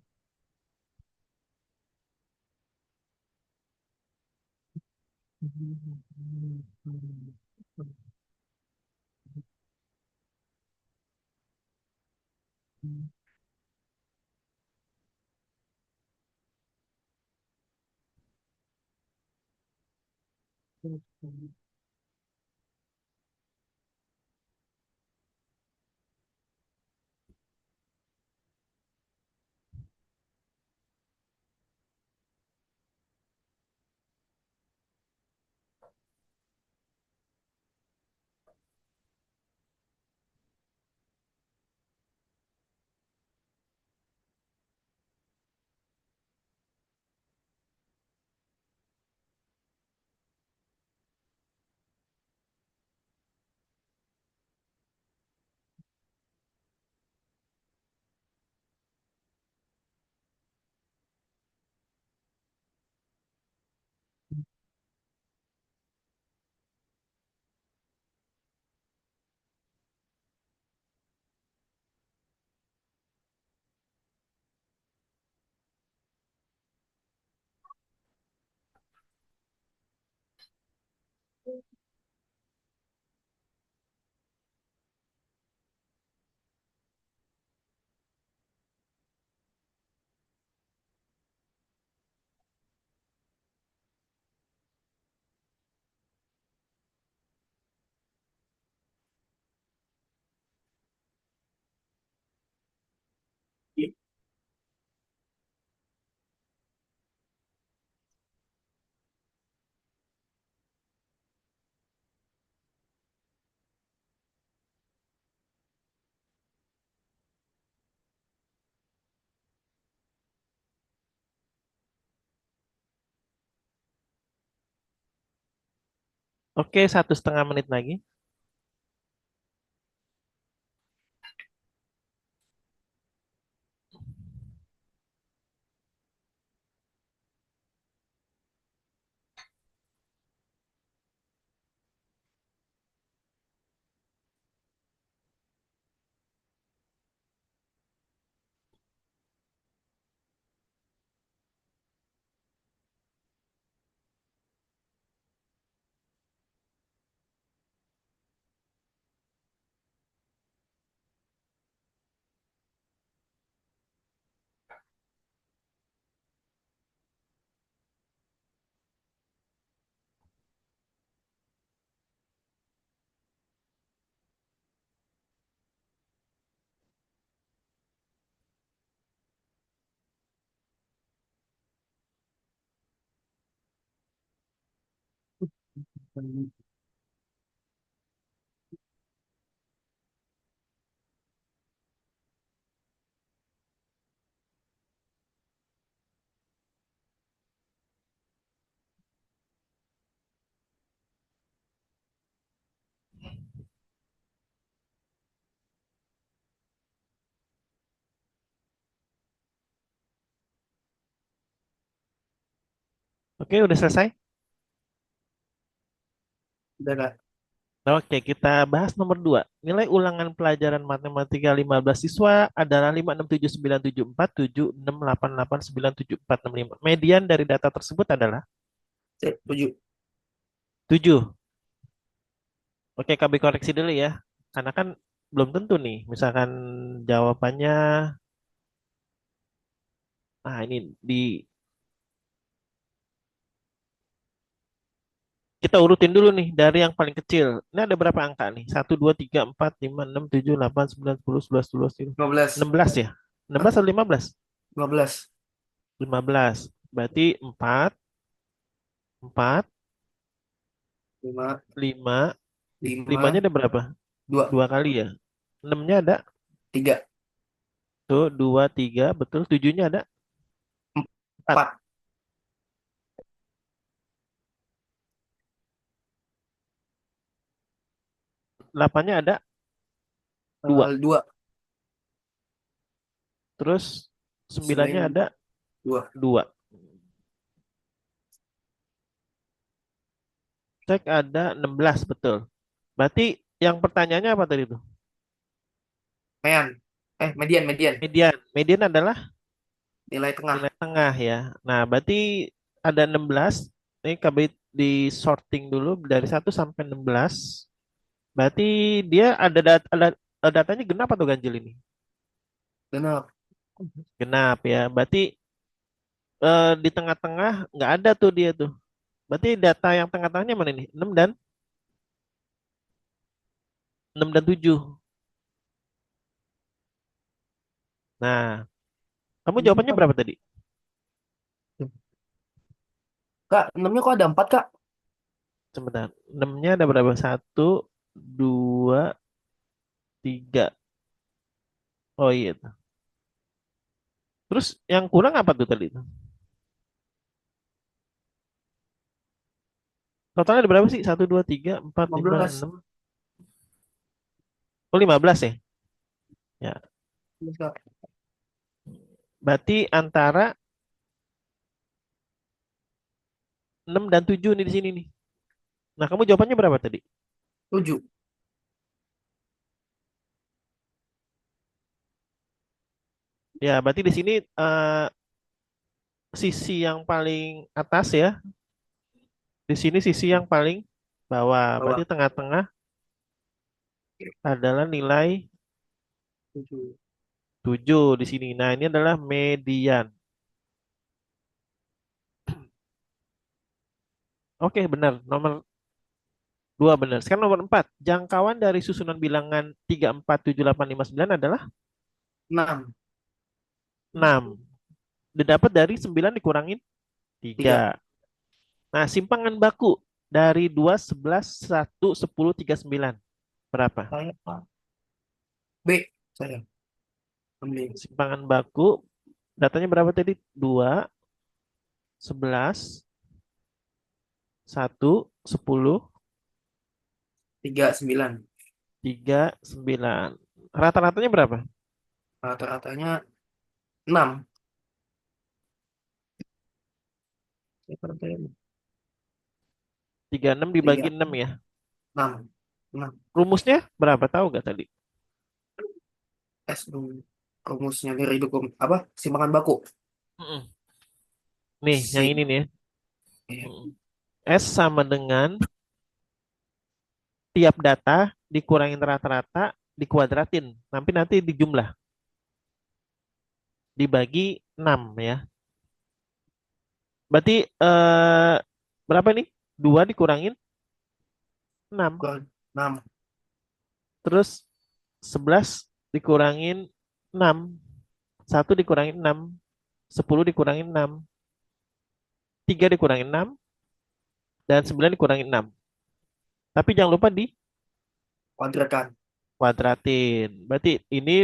Oke, 1,5 menit lagi. Oke, udah selesai.
Udah nggak?
Oke, kita bahas nomor 2. Nilai ulangan pelajaran matematika 15 siswa adalah 567974766889745. Median dari data tersebut adalah
Sip, 7.
7. Oke, KB koreksi dulu ya. Karena kan belum tentu nih. Misalkan jawabannya, ini di kita urutin dulu nih dari yang paling kecil. Ini ada berapa angka nih? 1, 2, 3, 4, 5, 6, 7, 8, 9, 10, 11, 12, 13.
15.
16 ya?
Hah?
16 atau 15?
15.
15. Berarti 4, 4,
5.
5. 5-nya
5.
ada berapa?
2.
2 kali ya. 6-nya ada?
3.
Tuh, 2, 3. Betul. 7-nya ada? 4.
4.
8-nya ada? 2.
2.
Terus 9-nya
Selain
ada?
2.
2. Cek ada 16. Betul. Berarti yang pertanyaannya apa tadi tuh?
Mean. Median, median.
Median. Median adalah
Nilai tengah.
nilai tengah ya. Nah, berarti ada 16. Ini KB di sorting dulu dari 1 sampai 16. Berarti dia ada datanya genap atau ganjil ini?
Genap.
Genap ya. Berarti di tengah-tengah nggak ada tuh dia tuh. Berarti data yang tengah-tengahnya mana nih? 6 dan 7. Nah, kamu jawabannya
Empat.
berapa tadi?
Kak, 6-nya kok ada 4, Kak?
Sebentar. 6-nya ada berapa? Satu, dua, tiga. Oh iya. Terus yang kurang apa tuh tadi? Totalnya ada berapa sih? Satu, dua, tiga, empat, lima,
15.
enam. Oh, 15 ya? Ya.
Yes, Kak.
Berarti antara 6 dan 7 nih di sini nih. Nah, kamu jawabannya berapa tadi?
7.
Ya, berarti di sini sisi yang paling atas ya. Di sini sisi yang paling bawah. Berarti
Bawah.
tengah-tengah adalah nilai
7.
7 di sini. Nah, ini adalah median. Oke, benar. Nomor 2 benar. Sekarang nomor 4. Jangkauan dari susunan bilangan 3, 4, 7, 8, 5, 9 adalah
6.
6. Didapat dari 9 dikurangin
3.
3. Nah, simpangan baku dari 2, 11, 1, 10, 3, 9. Berapa?
Saya, Pak. B. Saya. Ambil.
Simpangan baku, datanya berapa tadi? 2, 11, 1, 10,
3, 9.
3, 9. Rata-ratanya berapa?
Rata-ratanya 6. Rata-ratanya
36 dibagi
3.
6 ya.
6. 6.
Rumusnya berapa? Tahu nggak tadi?
S dulu. Rumusnya dari hukum apa? Simpangan baku.
Mm-mm. Nih, yang
Si.
ini nih ya.
Iya.
Mm-mm. S sama dengan tiap data dikurangin rata-rata dikuadratin. Nanti dijumlah. Dibagi 6 ya. Berarti berapa nih? 2 dikurangin 6.
Kurang 6.
Terus 11 dikurangin 6. 1 dikurangin 6. 10 dikurangin 6. 3 dikurangin 6. Dan 9 dikurangin 6. Tapi jangan lupa
Kuadratkan.
dikuadratin. Berarti ini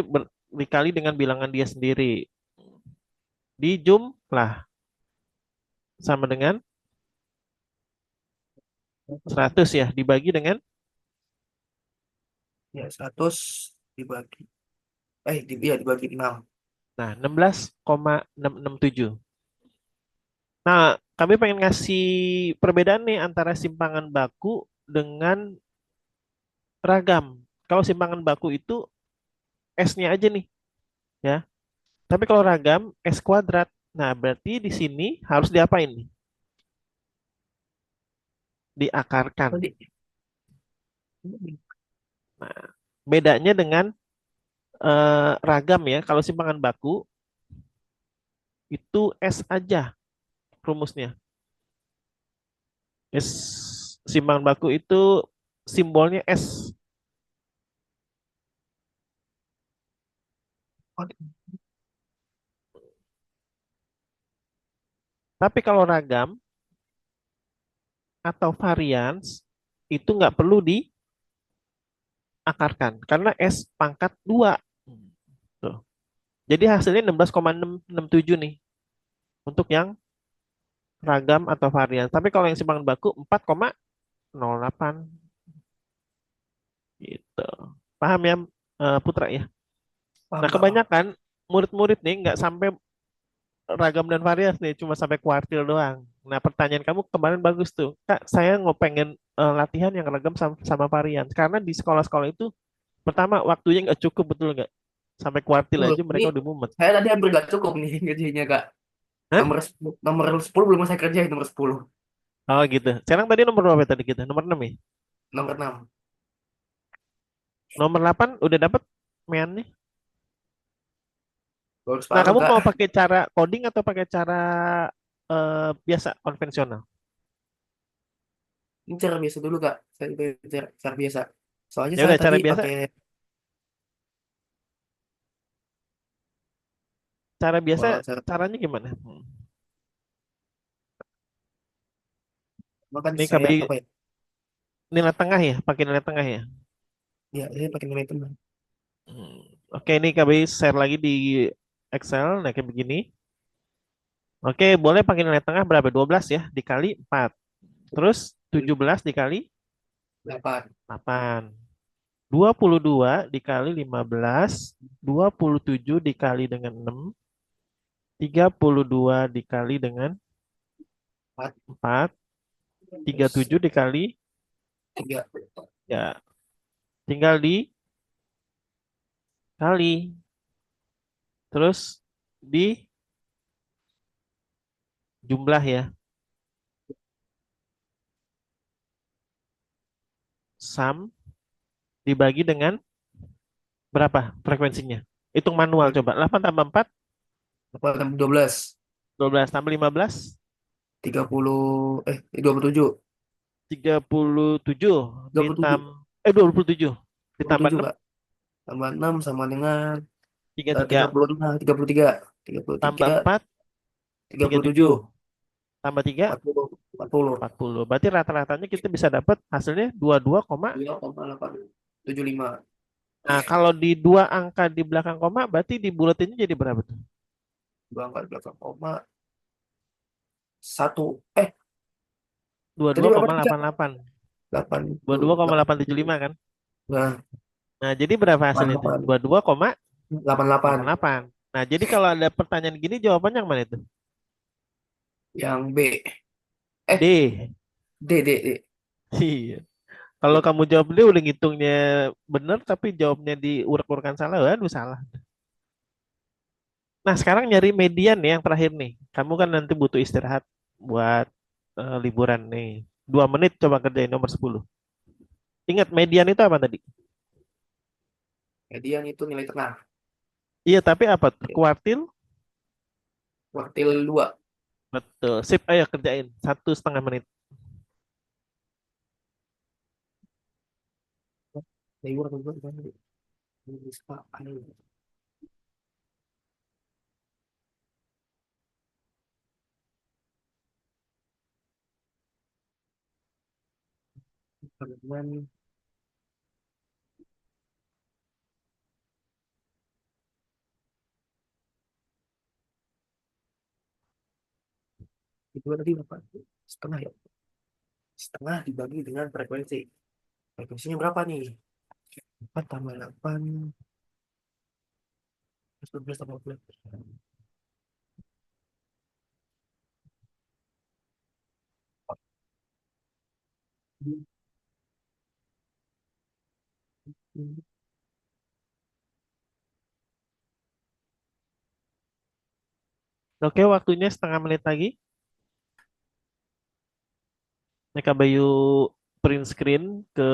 dikali dengan bilangan dia sendiri. Dijumlah sama dengan 100 ya. Dibagi dengan
Ya, 100 dibagi. Iya, dibagi 6.
nah 16,667. Nah, kami pengen ngasih perbedaan nih antara simpangan baku dengan ragam. Kalau simpangan baku itu S-nya aja nih, ya. Tapi kalau ragam S kuadrat. Nah, berarti di sini harus diapain nih? Diakarkan.
Tadi.
Nah, bedanya dengan ragam ya. Kalau simpangan baku itu S aja rumusnya. S simpangan baku itu simbolnya S. Tapi kalau ragam atau varians itu nggak perlu diakarkan karena S pangkat 2. Tuh. Jadi hasilnya 16,667 nih untuk yang ragam atau varian. Tapi kalau yang simpangan baku 4,08 gitu. Paham ya Putra ya?
Paham,
Nah,
Kak, paham.
kebanyakan murid-murid nih nggak sampai ragam dan varian nih, cuma sampai kuartil doang. Nah, pertanyaan kamu kemarin bagus tuh. Kak, saya nggak pengen latihan yang ragam sama varian. Karena di sekolah-sekolah itu, pertama, waktunya nggak cukup, betul nggak? Sampai kuartil
Tuh,
aja
ini
mereka udah mumet.
saya tadi hampir gak cukup nih gajinya, Kak.
Hah?
Nomor 10 belum saya kerjain, nomor 10.
Oh gitu. Sekarang tadi nomor berapa tadi kita? Nomor 6 ya?
Nomor 6.
Nomor 8 udah dapet meannya?
Baru
Nah,
separuh
kamu
kak.
mau pakai cara coding atau pakai cara biasa konvensional?
Ini cara biasa dulu kak. Saya cara biasa. Soalnya
Ya
saya
udah
tadi
cara biasa,
pakai
cara biasa
kalau cara
caranya gimana?
makan
Ini
saya
KBI
apa ya?
nilai tengah ya, pakai nilai tengah ya.
Ya, saya pakai nilai teman.
Hmm. Oke, ini KBI share lagi di Excel, nah kayak begini. Oke, boleh pakai nilai tengah berapa? 12 ya, dikali 4. Terus 17 dikali
8.
8. 22 dikali 15. 27 dikali dengan 6. 32 dikali dengan
4
4.
terus
37 dikali,
3.
ya tinggal dikali. Terus di jumlah ya. Sum dibagi dengan berapa frekuensinya? Hitung manual coba. 8 tambah 4,
Apa tambah 12?
12 tambah 15,
30 27.
37
27.
27 ditambah
27
6,
kak. Tambah 6 sama dengan
33
35, 33.
tambah
33,
4,
37,
37 tambah 3,
40, 40.
40. Berarti rata-ratanya kita bisa dapat hasilnya 22,
2,875.
nah kalau di dua angka di belakang koma berarti di buletinnya jadi berapa tuh?
2,8,1.
Dua
Tadi
dua
berapa
koma
tiga?
delapan delapan,
8
dua
tuh
dua koma
8.
delapan tujuh lima kan?
Nah,
Nah, jadi berapa hasilnya itu?
88. 88.
22,88. Nah, jadi kalau ada pertanyaan gini jawabannya yang mana itu?
Yang B. Eh,
D.
D.
Iya. Kalau
D.
kamu jawab D udah ngitungnya bener tapi jawabnya diurek-urekan salah, waduh salah. Nah, sekarang nyari median nih yang terakhir nih. Kamu kan nanti butuh istirahat buat liburan nih. 2 menit coba kerjain nomor 10. Ingat median itu apa tadi?
Median itu nilai tengah.
Iya, tapi apa tuh? Kuartil?
Kuartil 2.
Betul. Sip, ayo kerjain. 1,5 menit.
Libur atau bukan? Bisa, ayo. Pertemuan itu tadi berapa? Setengah ya. Setengah dibagi dengan frekuensi. Frekuensinya berapa nih? 4 tambah 8 plus 12 tambah 12.
Oke, waktunya 0,5 menit lagi. Mereka Bayu print screen ke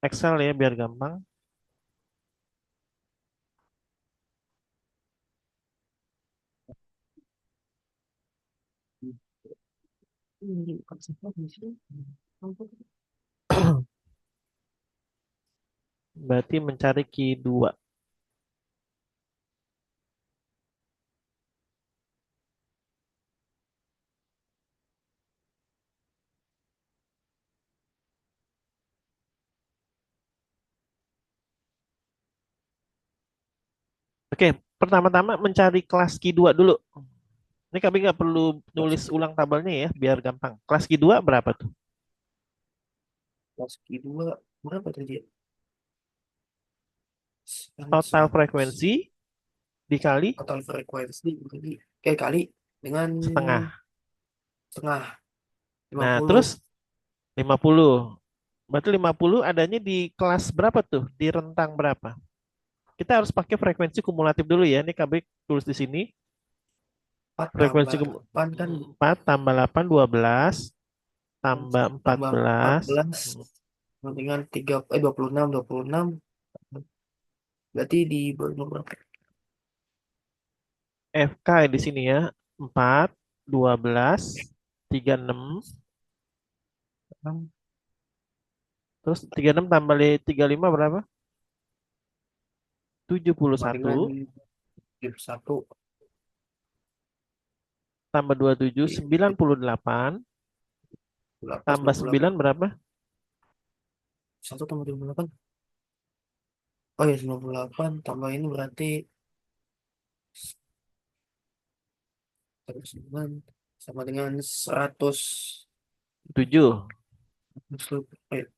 Excel ya biar gampang.
Ini konsepnya di sini.
Berarti mencari Q2. Oke, pertama-tama mencari kelas Q2 dulu. Ini kami nggak perlu nulis ulang tabelnya ya, biar gampang. Kelas Q2 berapa tuh?
Kelas kedua berapa tadi ya?
Total frekuensi dikali
Total frekuensi berarti kali dengan
setengah.
setengah, lima
Nah,
puluh
terus 50. Berarti 50 adanya di kelas berapa tuh? Di rentang berapa? Kita harus pakai frekuensi kumulatif dulu ya. Ini KB tulis di sini.
4
Frekuensi
tambah 8 kan
4 tambah 8, 12. Tambah
tambah
14.
14. dengan 26, berarti di berapa?
FK di sini ya. 4, 12, 36.
Enam
Terus 36 tambah 35 berapa? tujuh puluh
sama dengan
satu
1,
tambah 27, 98.
18,
Tambah 9
28.
berapa?
1 tambah 28. Oh ya, 98 tambah ini berarti 9 sama dengan 100.
7.
Eh,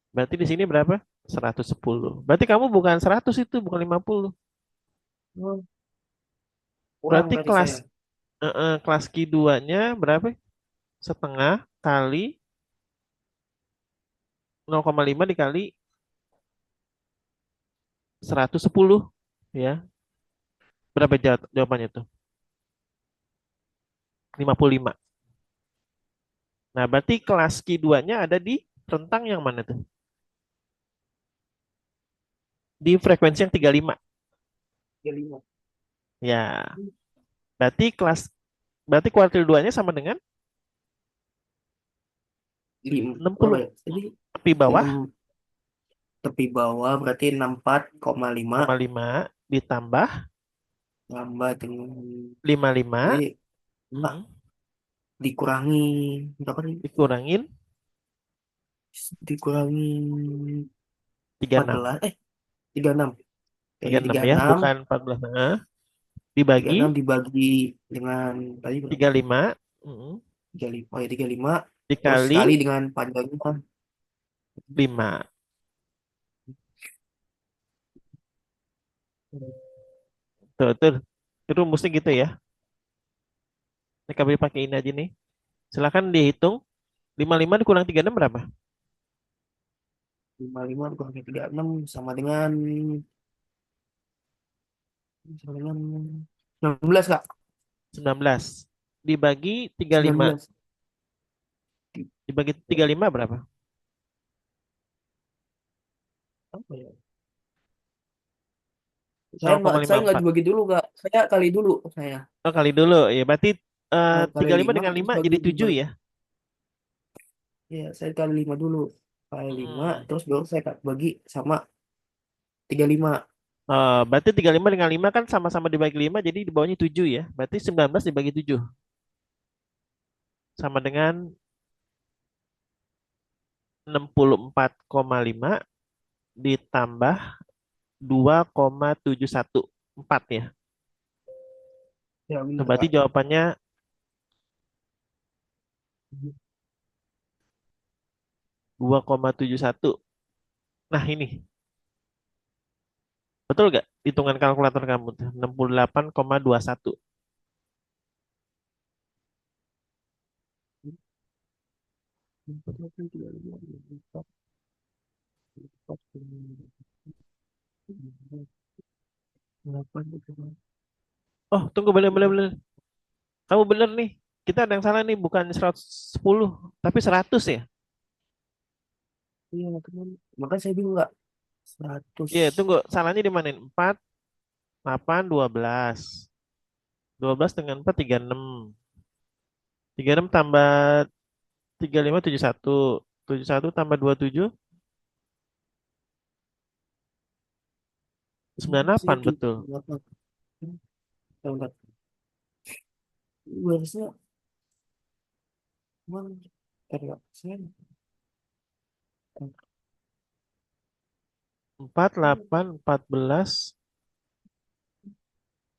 Berarti di sini berapa? 110. Berarti kamu bukan 100 itu, bukan 50.
oh, kurang
Berarti
berarti
kelas
saya.
kelas Q2-nya berapa? Setengah kali 0,5 dikali 110 ya. Berapa jawabannya tuh? 55. Nah, berarti kelas Q2-nya ada di rentang yang mana tuh? Di frekuensi yang 35.
35.
Ya, berarti kuartil 2-nya sama dengan
Oh
60
ya, jadi
tepi bawah
6 tepi bawah berarti 64,5
0,5 ditambah
tambah dengan
55
jadi enggak
mm,
dikurangi berapa nih?
dikurangin
Dikurangi
36.
14, 36. Jadi
36
tiga
ya,
enam
bukan 14.
tiga
Dibagi
enam dibagi dengan tadi berapa?
35 mm,
35. Oh ya, 35 terus
dikali
kali dengan panjangnya.
5. Tuh, tuh. Itu rumusnya gitu ya. Ini kami pakai ini aja nih. Silakan dihitung. 55 dikurang 36 berapa?
55 dikurangi 36 sama dengan 19 Kak.
19. Dibagi 35.
19.
Dibagi 35 berapa?
Apa ya? Saya nggak
0,54.
dibagi dulu Kak. Saya kali dulu saya.
Oh, kali dulu. Ya, berarti
Kali
35
5
dengan
terus
5
bagi
jadi 7 ya.
ya, saya kali 5 dulu. Kali 5
Mm.
terus baru saya bagi sama 35.
Berarti 35 dengan 5 kan sama-sama dibagi 5, jadi di bawahnya 7 ya. Berarti 19 dibagi 7. Sama dengan 64,5 ditambah 2,714 ya.
Ya
Tuh,
benar
berarti
Kak.
jawabannya 2,71. Nah, ini betul gak hitungan kalkulator kamu tuh? 68,21. Oh, tunggu, bener bener bener. Kamu bener nih. Kita ada yang salah nih, bukan 110 tapi 100 ya.
Iya, makanya saya bingung nggak 100.
Iya, tunggu. Salahnya di mana? 4, 8, 12. 12 dengan 4, 36. 36 tambah 35, 71. 71 tambah 27,
Saya
98
tuh
betul.
berapa? Bentar. Harusnya cuman nggak, saya
4, 8, 14,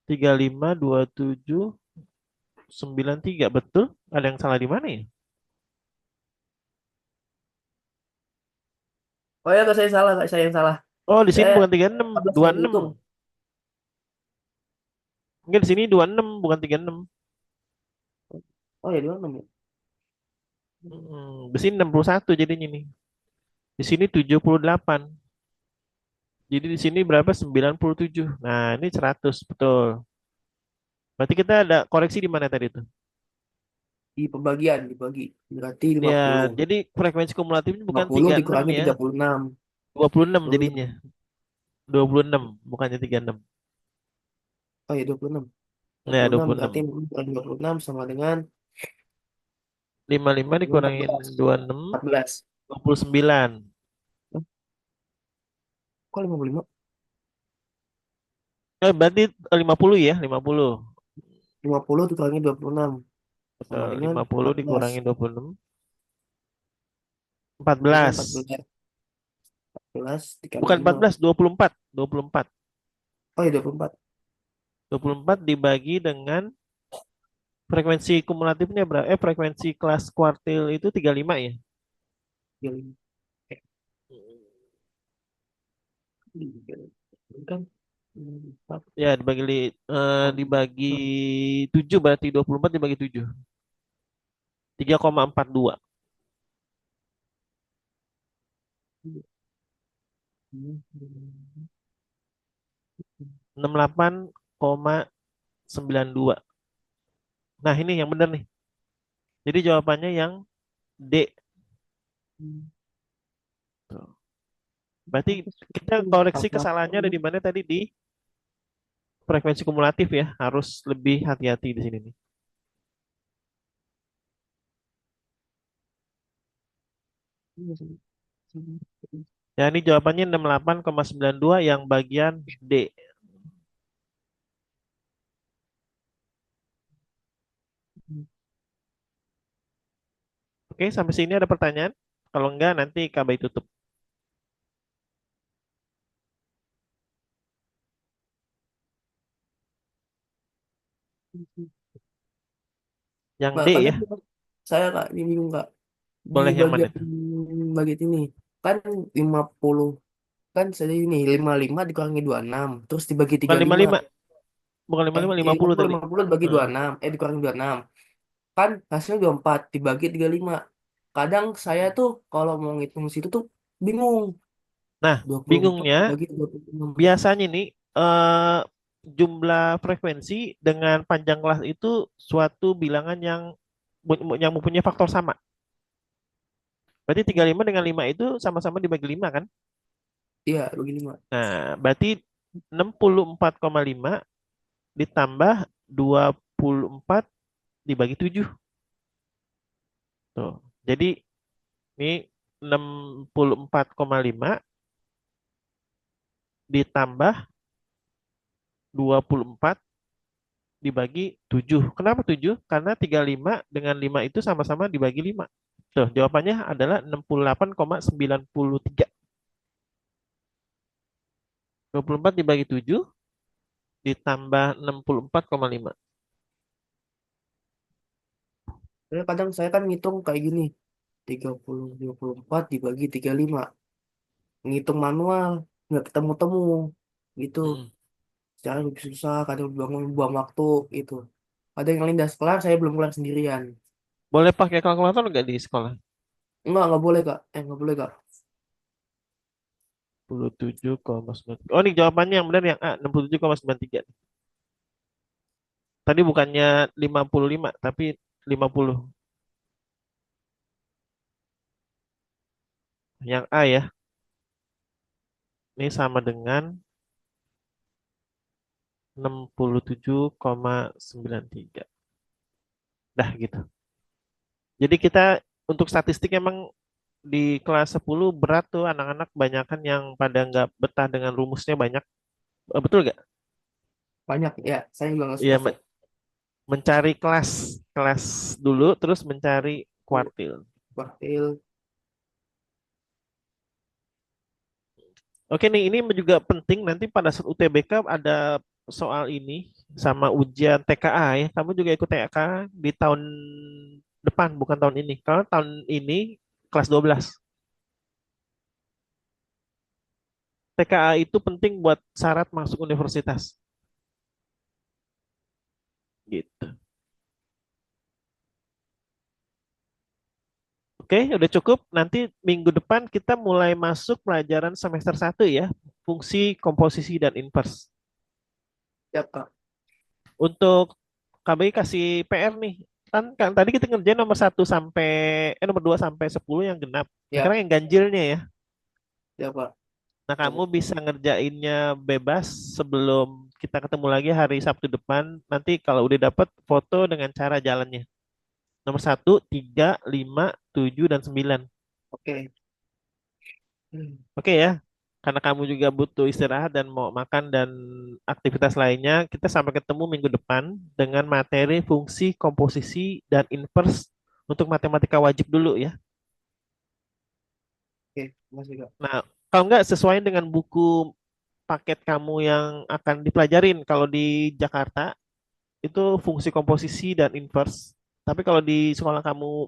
35, 27, 93 betul. Ada yang salah di mana ya?
oh ya Kak, saya salah Kak, saya yang salah.
Oh, di sini
Saya
bukan 36,
14 nggak
26.
dihitung.
Enggak, di sini 26 bukan 36.
Oh ya, 26 ya.
Di sini 61 jadinya nih. Di sini 78. Jadi di sini berapa? 97. Nah, ini 100 betul. Berarti kita ada koreksi di mana tadi tuh?
di pembagian dibagi berarti lima
Ya,
puluh
jadi frekuensi kumulatifnya
lima
bukan
puluh
36
dikurangi
ya,
36.
26 jadinya.
26.
26 bukannya 36.
Oh ya 26.
Ya,
26 berarti
26.
26 sama dengan
55 dikurangin
14.
26,
14.
29.
Hah? Kok 55?
Berarti 50 ya, 50.
50 dikurangi 26 sama
Betul,
dengan
50
14.
dikurangin 26,
Sama dengan
14.
14. 14 dikali
Bukan
5.
14, 24. 24.
Oh ya 24.
24 dibagi dengan frekuensi kumulatifnya berapa? Frekuensi kelas kuartil itu 35 ya.
35. Kan 4.
Ya, dibagi 7 berarti 24 dibagi 7. 3,42. 68,92. Nah, ini yang benar nih. Jadi jawabannya yang D. Tuh. Berarti kita koreksi kesalahannya ada di mana tadi di frekuensi kumulatif ya. Harus lebih hati-hati di sini nih. Ya, ini jawabannya 68,92 yang bagian D. Oke, sampai sini ada pertanyaan? Kalau enggak, nanti KB tutup. Yang D
Makanya
ya,
saya kak ini bingung kak di
boleh yang mana
bagian
itu?
bagian ini kan 50 kan saya ini 55 dikurangi 26 terus dibagi
Bukan
35.
55, bukan 55, 50 tadi.
50 dibagi
Heeh.
26 dikurangi 26 kan hasilnya 24 dibagi 35. Kadang saya tuh kalau mau ngitung situ tuh bingung
Nah,
24
bingungnya
dibagi 26.
biasanya nih jumlah frekuensi dengan panjang kelas itu suatu bilangan yang mempunyai faktor sama. Berarti 35 dengan 5 itu sama-sama dibagi 5 kan?
Iya bagi 5.
Nah, berarti 64,5 ditambah 24 dibagi 7. Tuh. Jadi ini 64,5 ditambah 24 dibagi 7. Kenapa 7? Karena 35 dengan 5 itu sama-sama dibagi 5. Tuh, jawabannya adalah 68,93. 24 dibagi 7 ditambah 64,5.
Kadang saya kan ngitung kayak gini 24 dibagi 35 ngitung manual nggak ketemu-temu gitu
Mm-mm.
secara lebih susah kadang bangun buang waktu gitu ada yang lain dah kelar saya belum kelar sendirian.
Boleh pakai kalkulator nggak di sekolah?
Nggak boleh kak nggak boleh kak.
67,9. Oh, ini jawabannya yang benar yang A, 67,93. Tadi bukannya 55, tapi 50. Yang A ya, ini sama dengan 67,93. Dah gitu. Jadi kita untuk statistik emang di kelas 10 berat tuh anak-anak banyakan yang pada nggak betah dengan rumusnya banyak. Betul nggak?
Banyak ya saya juga nggak
Iya,
suka tuh.
mencari kelas kelas dulu terus mencari kuartil.
Wakil.
Oke nih, ini juga penting nanti pada saat UTBK ada soal ini sama ujian TKA ya. Kamu juga ikut TKA di tahun depan, bukan tahun ini. Kalau tahun ini kelas 12. TKA itu penting buat syarat masuk universitas. Gitu. Oke, udah cukup. Nanti minggu depan kita mulai masuk pelajaran semester 1 ya. Fungsi, komposisi, dan inverse.
Ya kak.
Untuk KBI kasih PR nih. Kan tadi kita ngerjain nomor satu sampai nomor 2 sampai 10 yang genap.
Ya,
Sekarang yang ganjilnya ya.
ya Pak.
Nah,
Coba.
kamu bisa ngerjainnya bebas sebelum kita ketemu lagi hari Sabtu depan. Nanti kalau udah dapet foto dengan cara jalannya. Nomor satu, 3, 5, 7, dan 9.
Oke. Hmm.
Oke ya. Karena kamu juga butuh istirahat dan mau makan dan aktivitas lainnya, kita sampai ketemu minggu depan dengan materi fungsi, komposisi, dan inverse untuk matematika wajib dulu ya.
Oke, masih Kak.
Nah, kalau nggak sesuai dengan buku paket kamu yang akan dipelajarin. Kalau di Jakarta itu fungsi komposisi dan inverse. Tapi kalau di sekolah kamu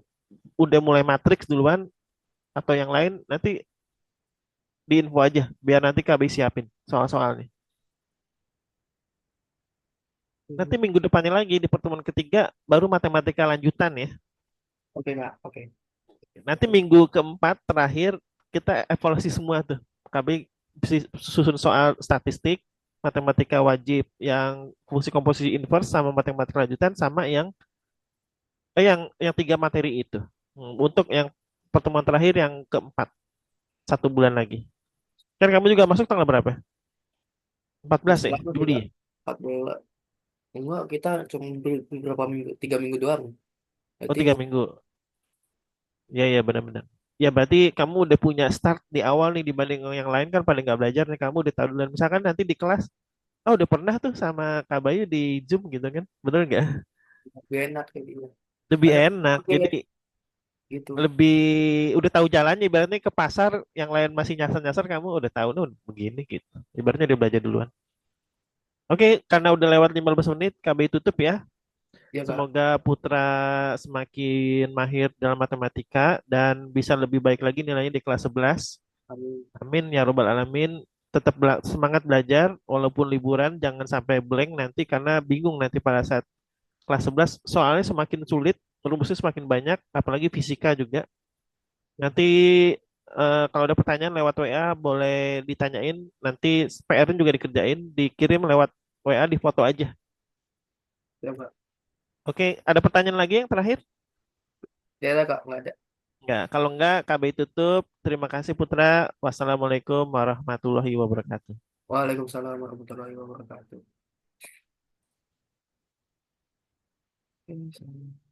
udah mulai matriks duluan atau yang lain, nanti di info aja biar nanti KB siapin soal-soalnya. Nanti
Hmm.
minggu depannya lagi di pertemuan ketiga baru matematika lanjutan ya.
Oke Kak, oke.
Nanti minggu keempat terakhir kita evaluasi semua tuh. KB susun soal statistik, matematika wajib yang fungsi komposisi inverse sama matematika lanjutan sama yang tiga materi itu. Untuk yang pertemuan terakhir yang keempat 1 bulan lagi. Kan kamu juga masuk tanggal berapa? 14
Masih
ya
lama sih
Juli
Kak.
ya?
4 bulan. Enggak, kita cuma beberapa minggu, 3 minggu doang.
Oh
Berarti
3 minggu. Ya ya benar-benar. Ya berarti kamu udah punya start di awal nih dibanding yang lain kan paling nggak belajar nih kamu udah tahu duluan. Misalkan nanti di kelas, oh udah pernah tuh sama Kak Bayu di Zoom gitu kan? Bener nggak?
lebih enak kayak gitu.
Lebih
Ada
enak.
oke
Jadi
gitu.
lebih udah tahu jalannya. Ibaratnya ke pasar yang lain masih nyasar-nyasar kamu udah tahu nih begini gitu. Ibaratnya udah belajar duluan. Oke, karena udah lewat 15 menit, KB tutup ya.
Ya Kak.
Semoga Putra semakin mahir dalam matematika dan bisa lebih baik lagi nilainya di kelas 11.
Amin.
Amin ya robbal alamin. Tetap semangat belajar walaupun liburan jangan sampai blank nanti karena bingung nanti pada saat kelas 11 soalnya semakin sulit, rumusnya semakin banyak apalagi fisika juga. Nanti kalau ada pertanyaan lewat WA boleh ditanyain, nanti PR-nya juga dikerjain, dikirim lewat WA di foto aja.
Ya Kak.
Oke, ada pertanyaan lagi yang terakhir?
Ya ada Kak, nggak ada.
Enggak, kalau enggak KB tutup. Terima kasih Putra. Wassalamualaikum warahmatullahi wabarakatuh.
Waalaikumsalam warahmatullahi wabarakatuh. Oke,